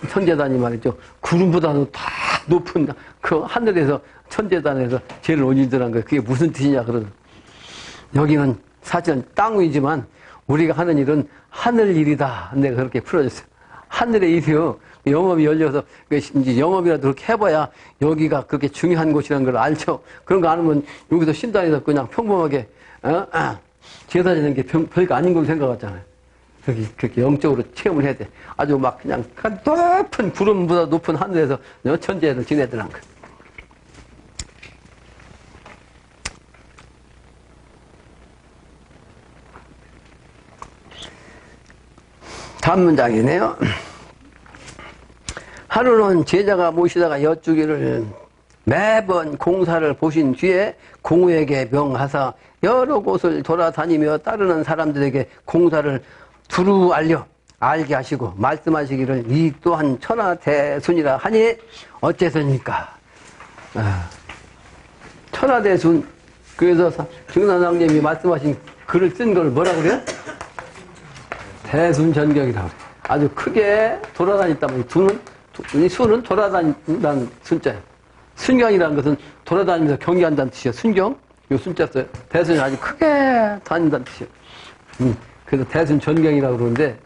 천재단이 말이죠. 구름보다도 다 높은 그 하늘에서 천재단에서 제일 올리더란 거예요. 그게 무슨 뜻이냐 그러더라고요. 여기는 사실은 땅 위지만 우리가 하는 일은 하늘 일이다. 내가 그렇게 풀어줬어요. 하늘의 일이요. 영업이 열려서 이제 영업이라도 그렇게 해봐야 여기가 그렇게 중요한 곳이라는 걸 알죠. 그런 거 알면 여기서 신당에서 그냥 평범하게 제사 지내는 게 별거 아닌 걸로 생각하잖아요. 그렇게 영적으로 체험을 해야 돼. 아주 막 그냥 높은 구름보다 높은 하늘에서 천재를 지내더란 거예요. 다음 문장이네요. 하루는 제자가 모시다가 여쭈기를 매번 공사를 보신 뒤에 공우에게 명하사 여러 곳을 돌아다니며 따르는 사람들에게 공사를 두루 알게 하시고 말씀하시기를 이 또한 천하대순이라 하니 어째서입니까? 천하대순. 그래서 증산장님이 말씀하신 글을 쓴 걸 뭐라 그래요? 대순전경이라고 그래요. 아주 크게 돌아다녔다면 이 수는 돌아다닌다는 순자예요. 순경이라는 것은 돌아다니면서 경기한다는 뜻이에요. 순경, 요 순자 써요. 대순이 아주 크게 다닌다는 뜻이에요. 그래서 대순전경이라고 그러는데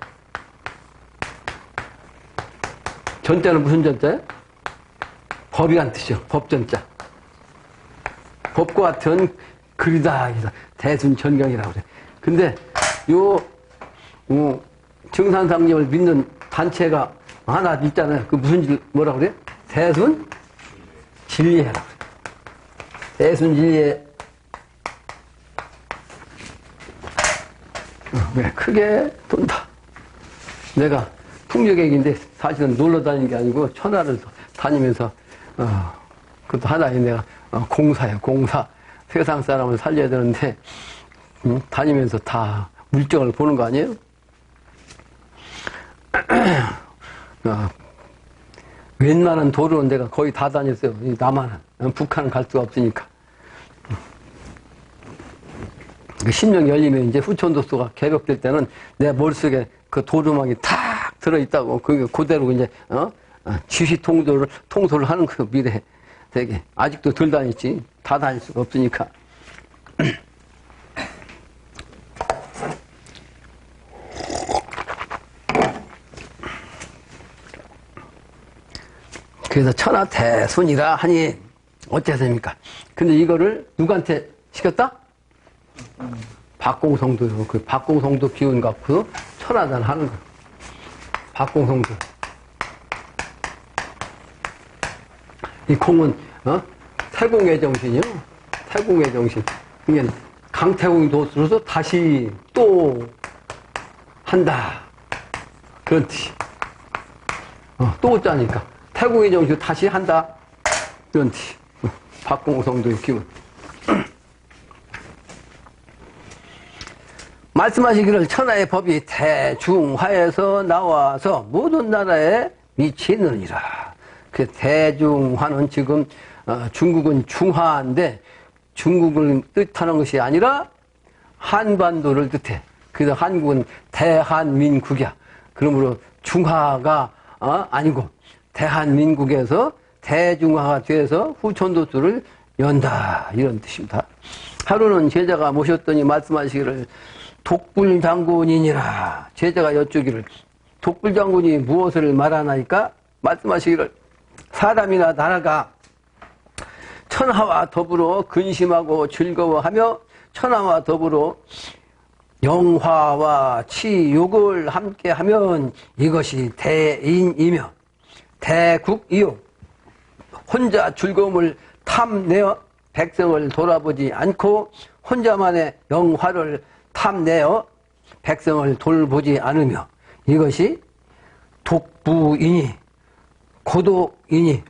전자는 무슨 전자예요? 법이란 뜻이요. 법전자. 법과 같은 글이다. 대순전경이라고 그래. 근데 요 증산상념을 믿는 단체가 하나 있잖아요. 그 무슨 뭐라 그래? 대순진리회라고 그래. 대순진리회. 왜 크게 돈다. 내가 풍류객인데 사실은 놀러 다니는 게 아니고 천하를 다니면서 그것도 하나의 내가 공사예요. 공사. 세상 사람을 살려야 되는데 다니면서 다 물정을 보는 거 아니에요? 웬만한 도로는 내가 거의 다 다녔어요. 남한은. 북한은 갈 수가 없으니까. 그 신령 열리면 이제 후천도수가 개벽될 때는 내 머릿속에 그 도루망이 탁 들어있다고, 그대로 이제, 지휘 통솔을 하는 그 미래 되게. 아직도 덜 다녔지. 다 다닐 수가 없으니까. 그래서 천하대순이라 하니 어째서입니까? 근데 이거를 누구한테 시켰다? 박공성도요. 그 박공성도 기운 갖고 천하단 하는 거. 박공성도. 이 공은 태공의 정신이요. 태공의 정신. 이게 강태공이 도수로서 다시 또 한다. 그런 뜻이. 또 짜니까. 태공의 정신 다시 한다. 그런 뜻이. 박공성도의 기운. 말씀하시기를 천하의 법이 대중화에서 나와서 모든 나라에 미치느니라. 그 대중화는 지금 중국은 중화인데 중국을 뜻하는 것이 아니라 한반도를 뜻해. 그래서 한국은 대한민국이야. 그러므로 중화가 아니고 대한민국에서 대중화가 돼서 후천도수를 연다. 이런 뜻입니다. 하루는 제자가 모셨더니 말씀하시기를 독불장군이니라. 제자가 여쭈기를 독불장군이 무엇을 말하나이까? 말씀하시기를 사람이나 나라가 천하와 더불어 근심하고 즐거워하며 천하와 더불어 영화와 치욕을 함께하면 이것이 대인이며 대국이요. 혼자 즐거움을 탐내어 백성을 돌아보지 않고 혼자만의 영화를 탐내어 백성을 돌보지 않으며 이것이 독부이니 고독이니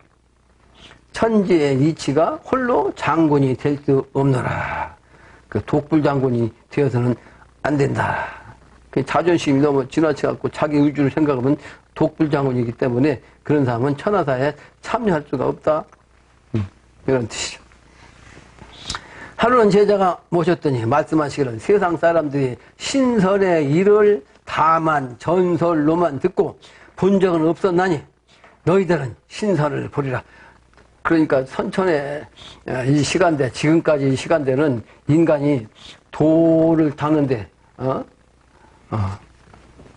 천지의 이치가 홀로 장군이 될 수 없노라. 그 독불장군이 되어서는 안 된다. 그 자존심이 너무 지나쳐갖고 자기 의주를 생각하면 독불장군이기 때문에 그런 사람은 천하사에 참여할 수가 없다. 이런 뜻이죠. 하루는 제자가 모셨더니 말씀하시기를 세상 사람들이 신선의 일을 다만 전설로만 듣고 본 적은 없었나니 너희들은 신선을 보리라. 그러니까 선천의 이 시간대, 지금까지 이 시간대는 인간이 도를 닦는데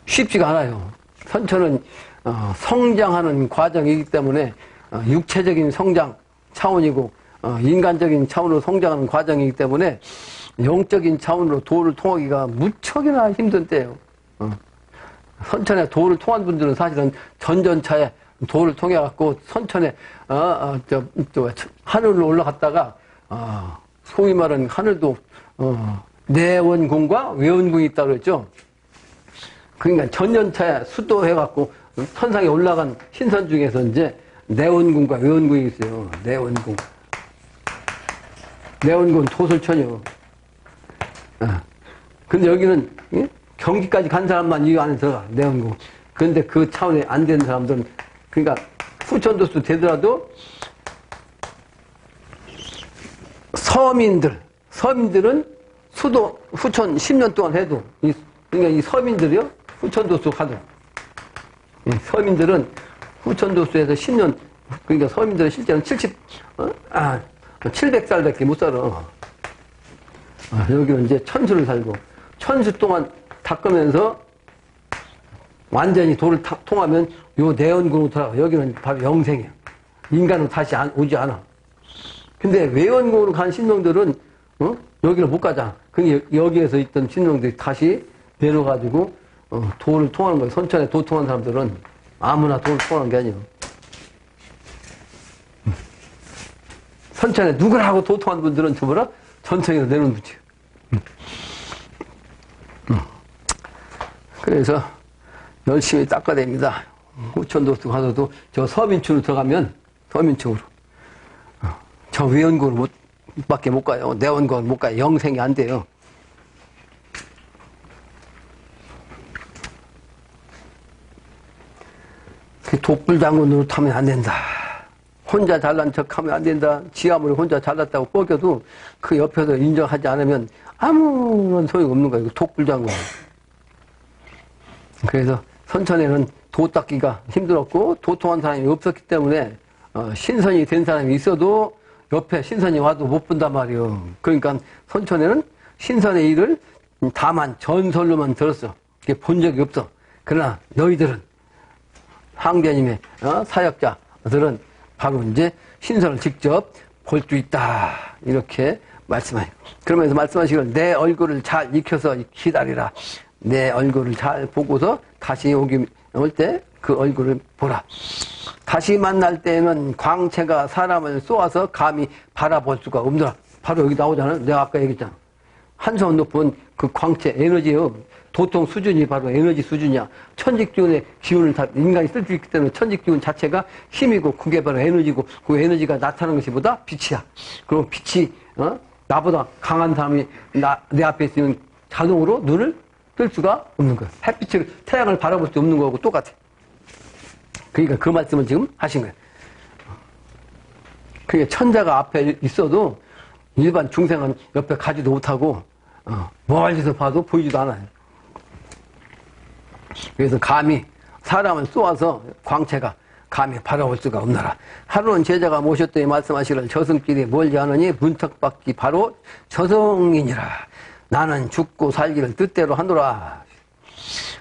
쉽지가 않아요. 선천은 성장하는 과정이기 때문에 육체적인 성장 차원이고 인간적인 차원으로 성장하는 과정이기 때문에 영적인 차원으로 도를 통하기가 무척이나 힘든 때예요. 선천에 도를 통한 분들은 사실은 전전차에 도를 통해 갖고 선천에 하늘로 올라갔다가 소위 말하는 하늘도 내원궁과 외원궁이 있다고 그랬죠. 그러니까 전전차에 수도해 갖고 천상에 올라간 신선 중에서 이제 내원궁과 외원궁이 있어요. 내원궁. 내원궁은 도솔천이요. 근데 여기는 경기까지 간 사람만 이 안에 들어가. 내원궁. 그런데 그 차원에 안 되는 사람들은 그러니까 후천도수 되더라도 서민들은 수도 후천 10년 동안 해도 그러니까 이 서민들이요 후천도수 하도 서민들은 후천도수에서 10년 그러니까 서민들은 실제는 700살밖에 못 살아. 여기는 이제 천수를 살고 천수 동안 닦으면서 완전히 도를 통하면 요 내원궁으로 돌아가. 여기는 바로 영생이야. 인간은 다시 오지 않아. 근데 외연공으로 간 신령들은 여기를 못 가잖아. 그러니까 여기에서 있던 신령들이 다시 내려가지고 도를 통하는 거예요. 선천에 도 통한 사람들은 아무나 도를 통하는 게 아니에요. 선천에 누구라고 도 통한 분들은 저보라 전청에서 내려오는 분이에요. 그래서 열심히 닦아야 됩니다. 후천도수 가서도 저 서민층으로 들어가면 서민층으로 저 외연고를 밖에 못 가요. 내원고를 못 가요. 영생이 안 돼요. 독불장군으로 타면 안 된다. 혼자 잘난 척 하면 안 된다. 지 아무리 혼자 잘났다고 뻐겨도 그 옆에서 인정하지 않으면 아무런 소용 없는 거예요. 독불장군. 그래서 선천에는 도 닦기가 힘들었고 도통한 사람이 없었기 때문에 신선이 된 사람이 있어도 옆에 신선이 와도 못 본단 말이에요. 그러니까 선천에는 신선의 일을 다만 전설로만 들었어. 이게 본 적이 없어. 그러나 너희들은 황제님의 사역자들은 바로 이제 신선을 직접 볼 수 있다. 이렇게 말씀해요. 그러면서 말씀하시기를 내 얼굴을 잘 익혀서 기다리라. 내 얼굴을 잘 보고서 다시 올 때 그 얼굴을 보라. 다시 만날 때는 광채가 사람을 쏘아서 감히 바라볼 수가 없더라. 바로 여기 나오잖아요. 내가 아까 얘기했잖아. 한섬 높은 그 광채 에너지요. 도통 수준이 바로 에너지 수준이야. 천직기운의 기운을 다 인간이 쓸 수 있기 때문에 천직기운 자체가 힘이고 그게 바로 에너지고 그 에너지가 나타나는 것이 보다 빛이야. 그럼 빛이 나보다 강한 사람이 내 앞에 있으면 자동으로 눈을 뜰 수가 없는 거야. 햇빛을 태양을 바라볼 수 없는 거하고 똑같아. 그러니까 그 말씀을 지금 하신 거예요. 그게 천자가 앞에 있어도 일반 중생은 옆에 가지도 못하고 멀리서 봐도 보이지도 않아요. 그래서 감히 사람을 쏘아서 광채가 감히 바라볼 수가 없나라. 하루는 제자가 모셨더니 말씀하시기를 저승길이 멀지 않으니 문턱밖이 바로 저승이니라. 나는 죽고 살기를 뜻대로 하노라.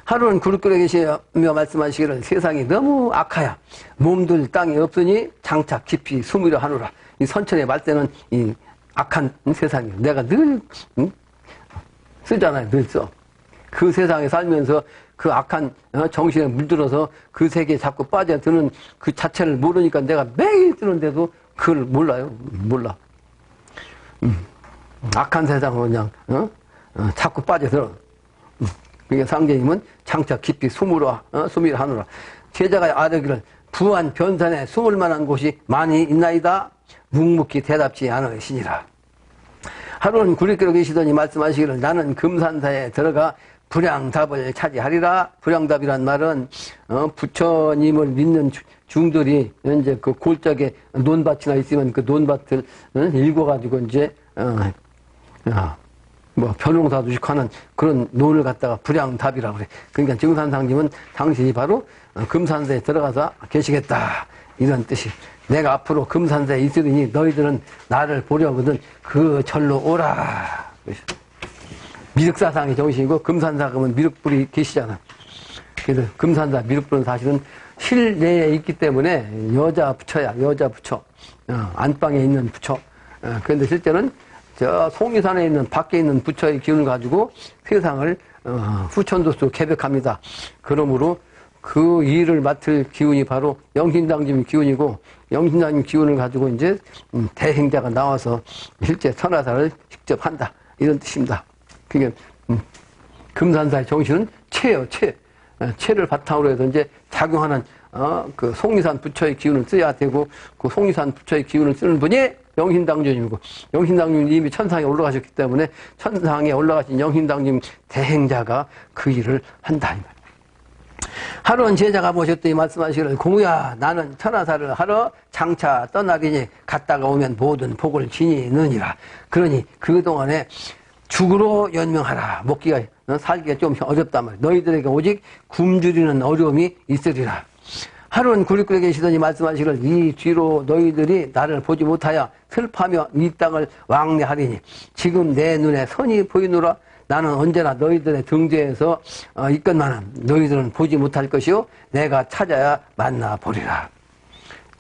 하루는 굴뚝에 계시며 말씀하시기를 세상이 너무 악하야. 몸둘 땅이 없으니 장착 깊이 숨으려 하노라. 이 선천의 말때는 이 악한 세상이에요. 내가 늘 쓰잖아요. 늘 써. 그 세상에 살면서 그 악한 정신에 물들어서 그 세계에 자꾸 빠져드는 그 자체를 모르니까 내가 매일 뜨는데도 그걸 몰라요. 몰라. 악한 세상을 그냥 자꾸 빠져들어. 그러니까 상제님은 장차 깊이 숨으라 하노라. 제자가 아뢰기를 부한 변산에 숨을 만한 곳이 많이 있나이다. 묵묵히 대답지 않으시니라. 하루는 구리께로 계시더니 말씀하시기를 나는 금산사에 들어가 불양답을 차지하리라. 불양답이란 말은 부처님을 믿는 중들이 이제 그 골짜기에 논밭이나 있으면 그 논밭을 읽어가지고 이제 변홍사두식 하는 그런 논을 갖다가 불양답이라고 그래. 그러니까 증산상님은 당신이 바로 금산사에 들어가서 계시겠다. 이런 뜻이. 내가 앞으로 금산사에 있으리니 너희들은 나를 보려거든 그 절로 오라. 미륵사상의 정신이고 금산사 그러면 미륵불이 계시잖아. 그래서 금산사 미륵불은 사실은 실내에 있기 때문에 여자 부처야. 여자 부처. 안방에 있는 부처. 그런데 실제는 저 송리산에 있는 밖에 있는 부처의 기운을 가지고 세상을 후천도수로 개벽합니다. 그러므로 그 일을 맡을 기운이 바로 영신당님 기운이고 영신당님 기운을 가지고 이제 대행자가 나와서 실제 선화사를 직접 한다. 이런 뜻입니다. 그게 금산사의 정신은 체요, 체. 체를 바탕으로 해서 이제 작용하는 그 송리산 부처의 기운을 써야 되고 그 송리산 부처의 기운을 쓰는 분이 영신당주님이고 영신당주님이 이미 천상에 올라가셨기 때문에 천상에 올라가신 영신당주님 대행자가 그 일을 한다. 하루는 제자가 모셨더니 말씀하시기를 공우야 나는 천하사를 하러 장차 떠나기니 갔다가 오면 모든 복을 지니느니라. 그러니 그동안에 죽으로 연명하라. 먹기가 살기가 좀 어렵단 말이야. 너희들에게 오직 굶주리는 어려움이 있으리라. 하루는 구리꾼에 계시더니 말씀하시기를 이 뒤로 너희들이 나를 보지 못하여 슬퍼하며 이 땅을 왕래하리니 지금 내 눈에 선이 보이노라. 나는 언제나 너희들의 등대에서 있건만은 너희들은 보지 못할 것이요 내가 찾아야 만나보리라.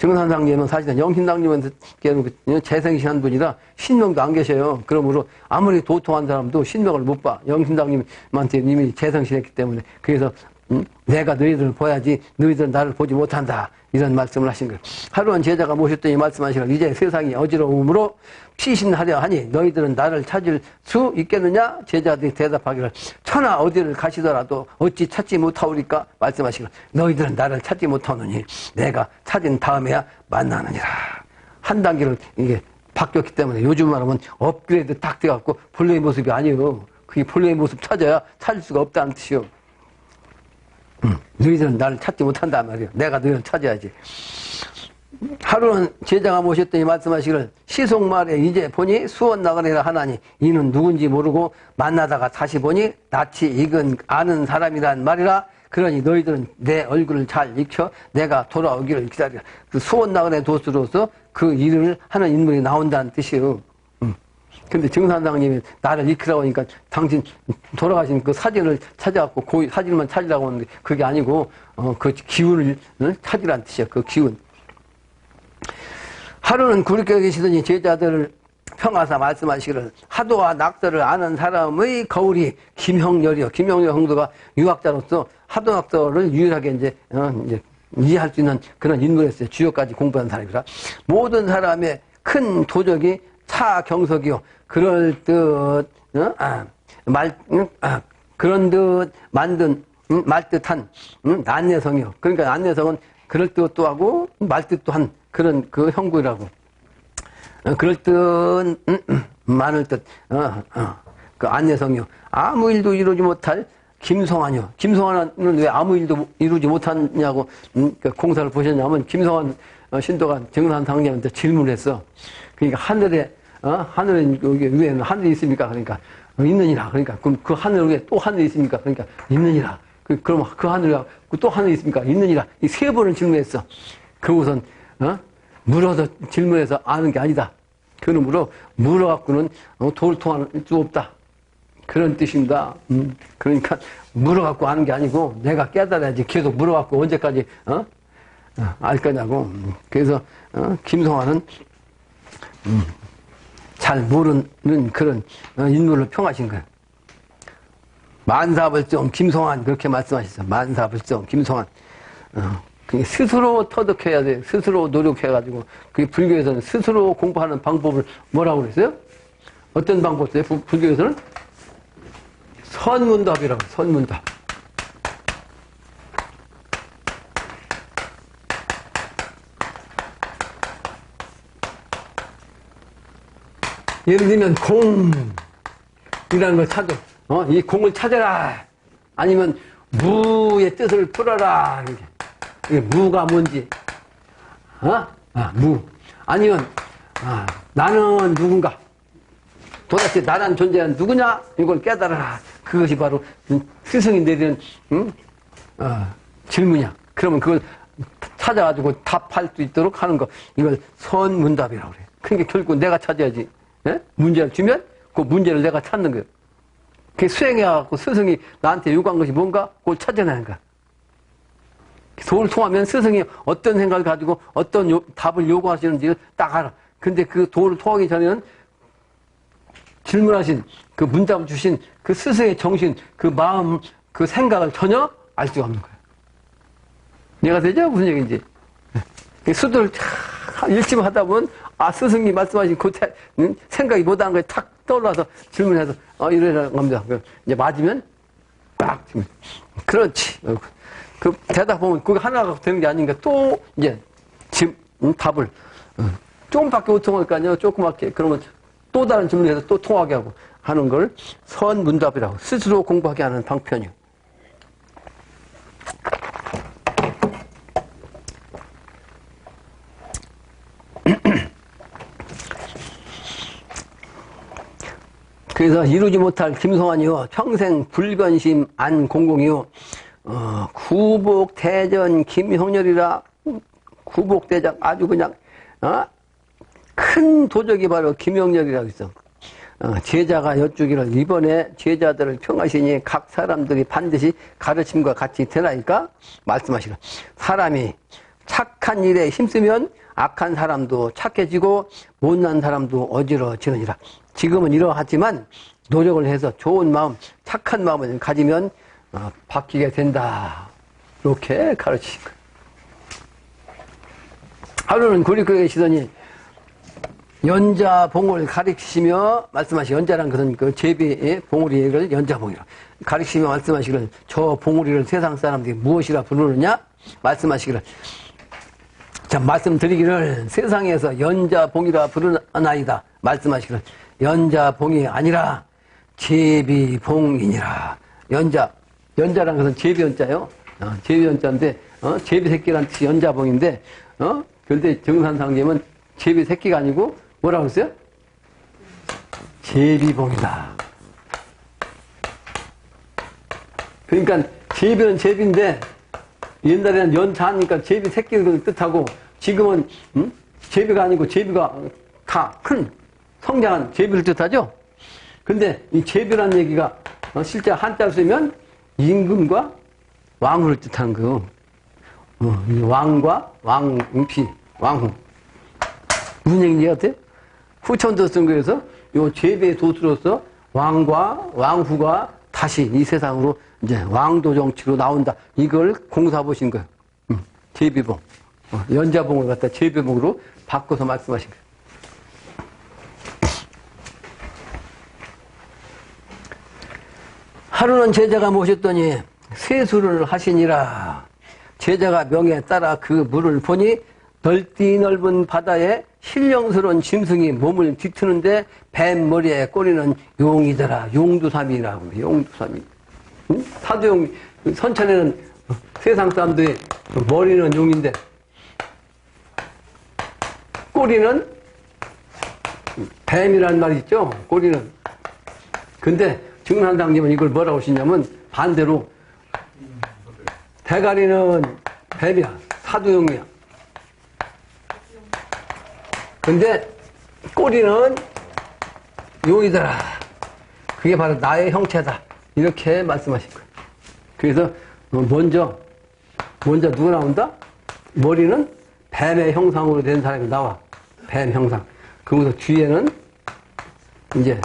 정산상님은 사실은 영신당님한테는 재생신한 분이라 신명도 안 계셔요. 그러므로 아무리 도통한 사람도 신명을 못 봐. 영신당님한테 이미 재생신했기 때문에. 그래서 내가 너희들을 봐야지 너희들은 나를 보지 못한다. 이런 말씀을 하신 거예요. 하루는 제자가 모셨더니 말씀하시기를 이제 세상이 어지러움으로 피신하려 하니 너희들은 나를 찾을 수 있겠느냐? 제자들이 대답하기를 천하 어디를 가시더라도 어찌 찾지 못하오리까? 말씀하시기를 너희들은 나를 찾지 못하느니 내가 찾은 다음에야 만나느니라. 한 단계를 이게 바뀌었기 때문에 요즘 말하면 업그레이드 딱 돼갖고 본래의 모습이 아니에요. 그게 본래의 모습 찾아야 찾을 수가 없다는 뜻이요. 너희들은 나를 찾지 못한단 말이에요. 내가 너희를 찾아야지. 하루는 제자가 모셨더니 말씀하시기를 시속말에 이제 보니 수원 나가리라 하나니 이는 누군지 모르고 만나다가 다시 보니 낯이 익은 아는 사람이란 말이라. 그러니 너희들은 내 얼굴을 잘 익혀 내가 돌아오기를 기다리라. 그 수원 나가리 도수로서 그 일을 하는 인물이 나온다는 뜻이에요. 근데 정산당님이 나를 익히라고 하니까 당신 돌아가신 그 사진을 찾아갖고 그 사진만 찾으라고 하는데 그게 아니고 그 기운을 찾으라는 뜻이야. 그 기운. 하루는 굴게 계시더니 제자들을 평하사 말씀하시기를 하도와 낙서를 아는 사람의 거울이 김형렬이요. 김형렬 형도가 유학자로서 하도 낙서를 유일하게 이제 이해할 수 있는 그런 인물이었어요. 주요까지 공부한 사람이라. 모든 사람의 큰 도적이 차경석이요. 그럴 듯, 그런 듯 만든, 말듯한, 안내성이요. 그러니까 안내성은 그럴 듯도 하고, 말듯도 한 그런 그 형구라고. 그럴 듯, 많을 듯, 그 안내성이요. 아무 일도 이루지 못할 김성환이요. 김성환은 왜 아무 일도 이루지 못하냐고, 그 공사를 보셨냐면, 김성환 신도가 정산상님한테 질문을 했어. 그러니까 하늘에 여기 위에는 하늘이 있습니까? 그러니까, 있느니라. 그러니까, 그럼 그 하늘 위에 또 하늘이 있습니까? 그러니까, 있느니라. 그럼 그 하늘에 또 하늘이 있습니까? 있느니라. 이 세 번을 질문했어. 그것은, 물어서 질문해서 아는 게 아니다. 그러므로, 물어갖고는 도를 수 없다. 그런 뜻입니다. 그러니까, 물어갖고 아는 게 아니고, 내가 깨달아야지. 계속 물어갖고 언제까지, 알 거냐고. 그래서, 김성환은, 잘 모르는 그런 인물을 평하신 거예요. 만사불정 김성환 그렇게 말씀하셨어요. 만사불정 김성환. 스스로 터득해야 돼. 스스로 노력해가지고. 그게 불교에서는 스스로 공부하는 방법을 뭐라고 그랬어요? 어떤 방법 써요? 불교에서는? 선문답이라고. 선문답. 예를 들면 공이라는 걸 찾아. 이 공을 찾아라. 아니면 무의 뜻을 풀어라. 이게 무가 뭔지. 무. 아니면 나는 누군가. 도대체 나란 존재는 누구냐? 이걸 깨달아라. 그것이 바로 스승이 내리는 질문이야. 그러면 그걸 찾아가지고 답할 수 있도록 하는 거. 이걸 선문답이라고 그래. 그러니까 결국 내가 찾아야지. 예? 문제를 주면 그 문제를 내가 찾는 거예요. 그게 수행해갖고 스승이 나한테 요구한 것이 뭔가 그걸 찾아내는 거야. 도를 통하면 스승이 어떤 생각을 가지고 어떤 답을 요구하시는지를 딱 알아. 근데 그 도를 통하기 전에는 질문하신 그 문답을 주신 그 스승의 정신, 그 마음, 그 생각을 전혀 알 수가 없는 거예요. 이해가 되죠? 무슨 얘기인지. 수도를 일침을 하다 보면 스승이 말씀하신 그 생각이 못한 거에 탁 떠올라서 질문해서 이러라는 겁니다. 이제 맞으면 딱 질문. 그렇지. 그 대답 보면 그거 하나가 되는 게 아닌가 또 이제 답을 조금밖에 못 통할 거 아니에요. 조그맣게. 그러면 또 다른 질문해서 또 통하게 하고 하는 걸 선문답이라고 스스로 공부하게 하는 방편이요. 그래서 이루지 못할 김성환이요. 평생 불변심 안공공이요. 구복대전 김형렬이라. 구복대장 아주 그냥 큰 도적이 바로 김형렬이라고 있어. 제자가 여쭈기를 이번에 제자들을 평하시니 각 사람들이 반드시 가르침과 같이 되나이까 말씀하시라. 사람이 착한 일에 힘쓰면 악한 사람도 착해지고 못난 사람도 어지러지느니라. 지금은 이러하지만 노력을 해서 좋은 마음, 착한 마음을 가지면 바뀌게 된다. 이렇게 가르치신 거예요. 하루는 그리고 계시더니 연자봉을 가르치시며 말씀하시, 연자란 것은 그 제비 봉우리를 연자봉이라 가르치시며 말씀하시기를, 저 봉우리를 세상 사람들이 무엇이라 부르느냐 말씀하시기를, 자, 말씀드리기를 세상에서 연자봉이라 부르나이다 말씀하시기를, 연자봉이 아니라 제비봉이니라. 연자란 것은 제비연자요. 제비연자인데 제비새끼란 뜻이 연자봉인데 그런데 정산상님은 제비새끼가 아니고 뭐라고 했어요? 제비봉이다. 그러니까 제비는 제비인데 옛날에는 연자하니까 제비새끼를 뜻하고, 지금은 제비가 아니고 제비가 다 큰 성장한 제비를 뜻하죠. 근데 이 제비란 얘기가 실제 한자로 쓰면 임금과 왕후를 뜻하는 거예요. 왕과 왕피, 왕후. 무슨 얘기인지 같아요? 후천도 쓴 거에서 요 제비의 도수로서 왕과 왕후가 다시 이 세상으로 이제 왕도 정치로 나온다. 이걸 공사 보신 거예요. 제비봉. 연자봉을 갖다 제비봉으로 바꿔서 말씀하신 거예요. 하루는 제자가 모셨더니 세수를 하시니라. 제자가 명에 따라 그 물을 보니 넓디 넓은 바다에 신령스러운 짐승이 몸을 뒤트는데 뱀 머리에 꼬리는 용이더라. 용두삼이라고 해요. 용두삼이. 사두용, 선천에는 세상 사람들의 머리는 용인데 꼬리는 뱀이라는 말이 있죠. 꼬리는. 근데 증산상님은 이걸 뭐라고 하시냐면 반대로 대가리는 뱀이야. 사두용이야. 근데 꼬리는 용이더라. 그게 바로 나의 형체다. 이렇게 말씀하신 거예요. 그래서 먼저 누가 나온다? 머리는 뱀의 형상으로 된 사람이 나와. 뱀 형상. 그러면서 뒤에는 이제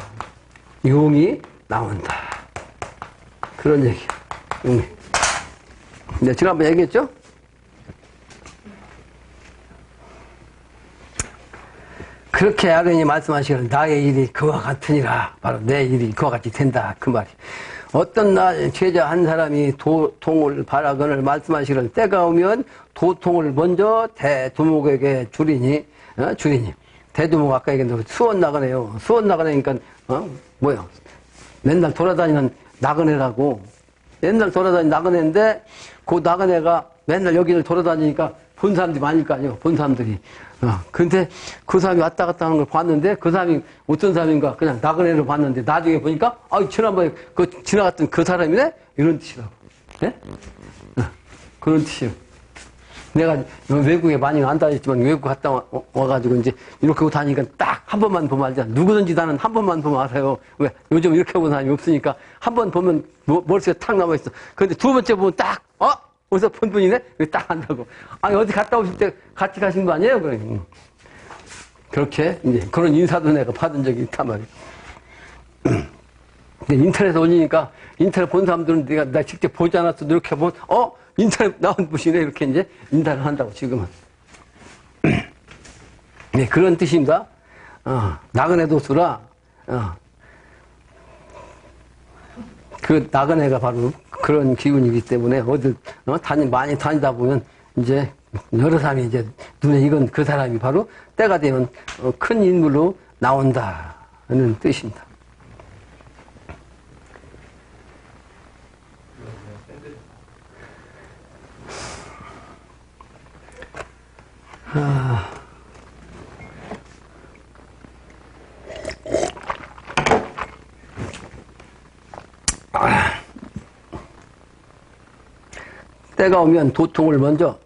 용이 나온다. 그런 얘기야. 용이. 네, 지난번에 얘기했죠? 그렇게 아론이 말씀하시기를 나의 일이 그와 같으니라. 바로 내 일이 그와 같이 된다. 그 말이. 어떤 날 제자 한 사람이 도통을 바라거늘 말씀하시기를 때가 오면 도통을 먼저 대두목에게 주리니. 대두목 아까 얘기했는데 수원 나그네요. 수원 나그네니까 뭐야. 맨날 돌아다니는 나그네라고. 맨날 돌아다니는 나그네인데 그 나그네가 맨날 여기를 돌아다니니까 본 사람들이 많을 거 아니에요. 본 사람들이. 근데 그 사람이 왔다 갔다 하는 걸 봤는데 그 사람이 어떤 사람인가 그냥 나그네를 봤는데 나중에 보니까 지난번에 지나갔던 그 사람이네? 이런 뜻이라고. 예? 그런 뜻이에요. 내가 외국에 많이 안 다녔지만 외국 갔다 와가지고 이제 이렇게 하고 다니니까 딱 한 번만 보면 알잖아. 누구든지 나는 한 번만 보면 알아요. 왜? 요즘 이렇게 하고 사람이 없으니까 한 번 보면 머릿속에 탁 남아있어. 근데 두 번째 보면 딱 어디서 본 분이네? 딱 한다고. 아니, 어디 갔다 오실 때 같이 가신 거 아니에요? 그렇게, 이제, 그런 인사도 내가 받은 적이 있단 말이에요. 근데 인터넷에 올리니까, 인터넷 본 사람들은 나 직접 보지 않았어도 이렇게 보면, 인터넷 나온 분이네? 이렇게 이제 인사를 한다고, 지금은. 네, 그런 뜻입니다. 나그네 도수라, 그 나그네가 바로 그런 기운이기 때문에 어딜 많이 다니다 보면 이제 여러 사람이 이제 눈에 익은 그 사람이 바로 때가 되면 큰 인물로 나온다는 뜻입니다. 때가 오면 도통을 먼저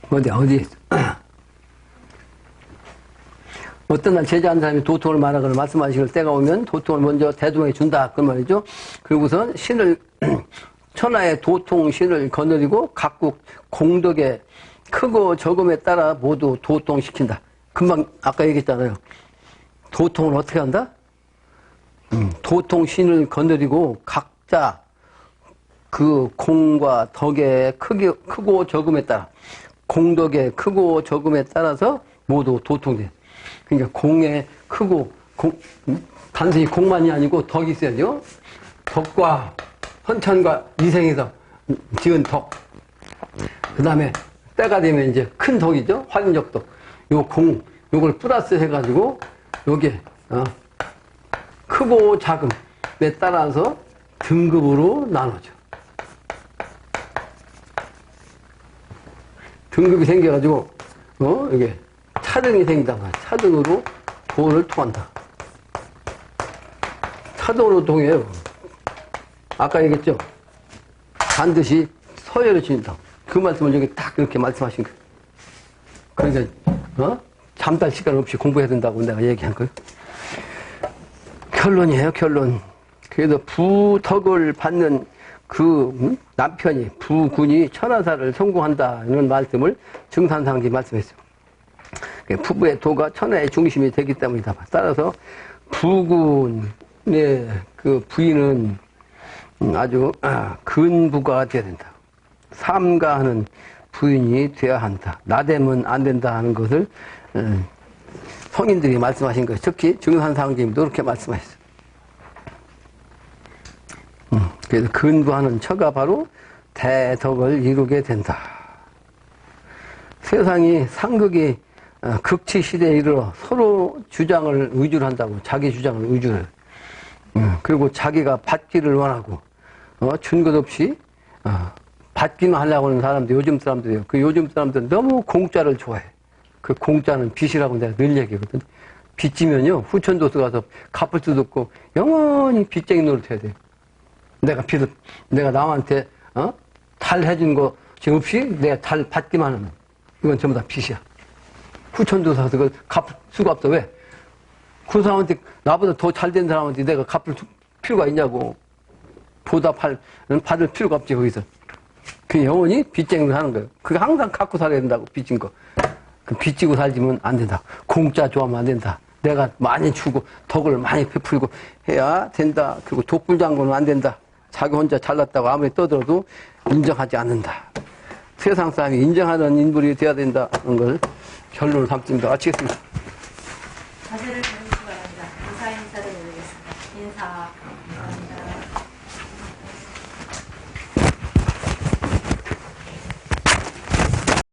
어디 어떤 날 제자 한 사람이 도통을 말하거나 말씀하시길 때가 오면 도통을 먼저 대동해 준다 그 말이죠. 그리고선 신을 천하의 도통신을 거느리고 각국 공덕의 크고 적음에 따라 모두 도통시킨다. 금방 아까 얘기했잖아요. 도통을 어떻게 한다? 도통신을 거느리고 각자 그 공과 덕의 크고 적음에 따라 공덕의 크고 적음에 따라서 모두 도통돼. 그러니까 공의 크고 단순히 공만이 아니고 덕이 있어야죠. 덕과 헌천과 이생에서 지은 덕. 그 다음에 때가 되면 이제 큰 덕이죠. 활인적 덕. 요걸 플러스 해가지고 요게 크고 작음에 따라서 등급으로 나눠져. 등급이 생겨가지고 이게 차등이 생긴다. 차등으로 도를 통한다. 차등으로 통해요. 아까 얘기했죠. 반드시 서열을 지닌다. 그 말씀을 여기 딱 이렇게 말씀하신 거예요. 그러니까 잠잘 시간 없이 공부해야 된다고 내가 얘기한 거예요. 결론이에요. 결론. 그래서 부덕을 받는 그 남편이 부군이 천하사를 성공한다 이런 말씀을 증산상지 말씀했어요. 부부의 도가 천하의 중심이 되기 때문이다. 따라서 부군의 그 부인은 아주 근부가 되어야 된다. 삼가하는 부인이 되어야 한다. 나대면 안 된다 하는 것을 성인들이 말씀하신 거예요. 특히 증산상지님도 그렇게 말씀하셨어요. 그래서 근부하는 처가 바로 대덕을 이루게 된다. 세상이 상극이 극치 시대에 이르러 서로 주장을 의주를 한다고. 자기 주장을 의주를. 그리고 자기가 받기를 원하고 준 것 없이 받기만 하려고 하는 사람들, 요즘 사람들이에요. 그 요즘 사람들은 너무 공짜를 좋아해. 그 공짜는 빚이라고 내가 늘 얘기하거든. 빚지면요 후천도서 가서 갚을 수도 없고 영원히 빚쟁이 노릇해야 돼요. 내가 남한테 달 해준 거 지금 없이 내가 달 받기만 하면 이건 전부 다 빚이야. 후천도서 가서 그걸 갚을 수가 없어. 왜? 그 사람한테 나보다 더 잘 된 사람한테 내가 갚을 필요가 있냐고. 받을 필요가 없지 거기서. 그 영원히 빚쟁이를 하는 거예요. 그게 항상 갖고 살아야 된다고. 빚진 거. 그 빚지고 살지면 안 된다. 공짜 좋아하면 안 된다. 내가 많이 주고 덕을 많이 베풀고 해야 된다. 그리고 독불장군은 안 된다. 자기 혼자 잘났다고 아무리 떠들어도 인정하지 않는다. 세상 사람이 인정하는 인물이 되어야 된다는 걸 결론을 삼습니다. 마치겠습니다.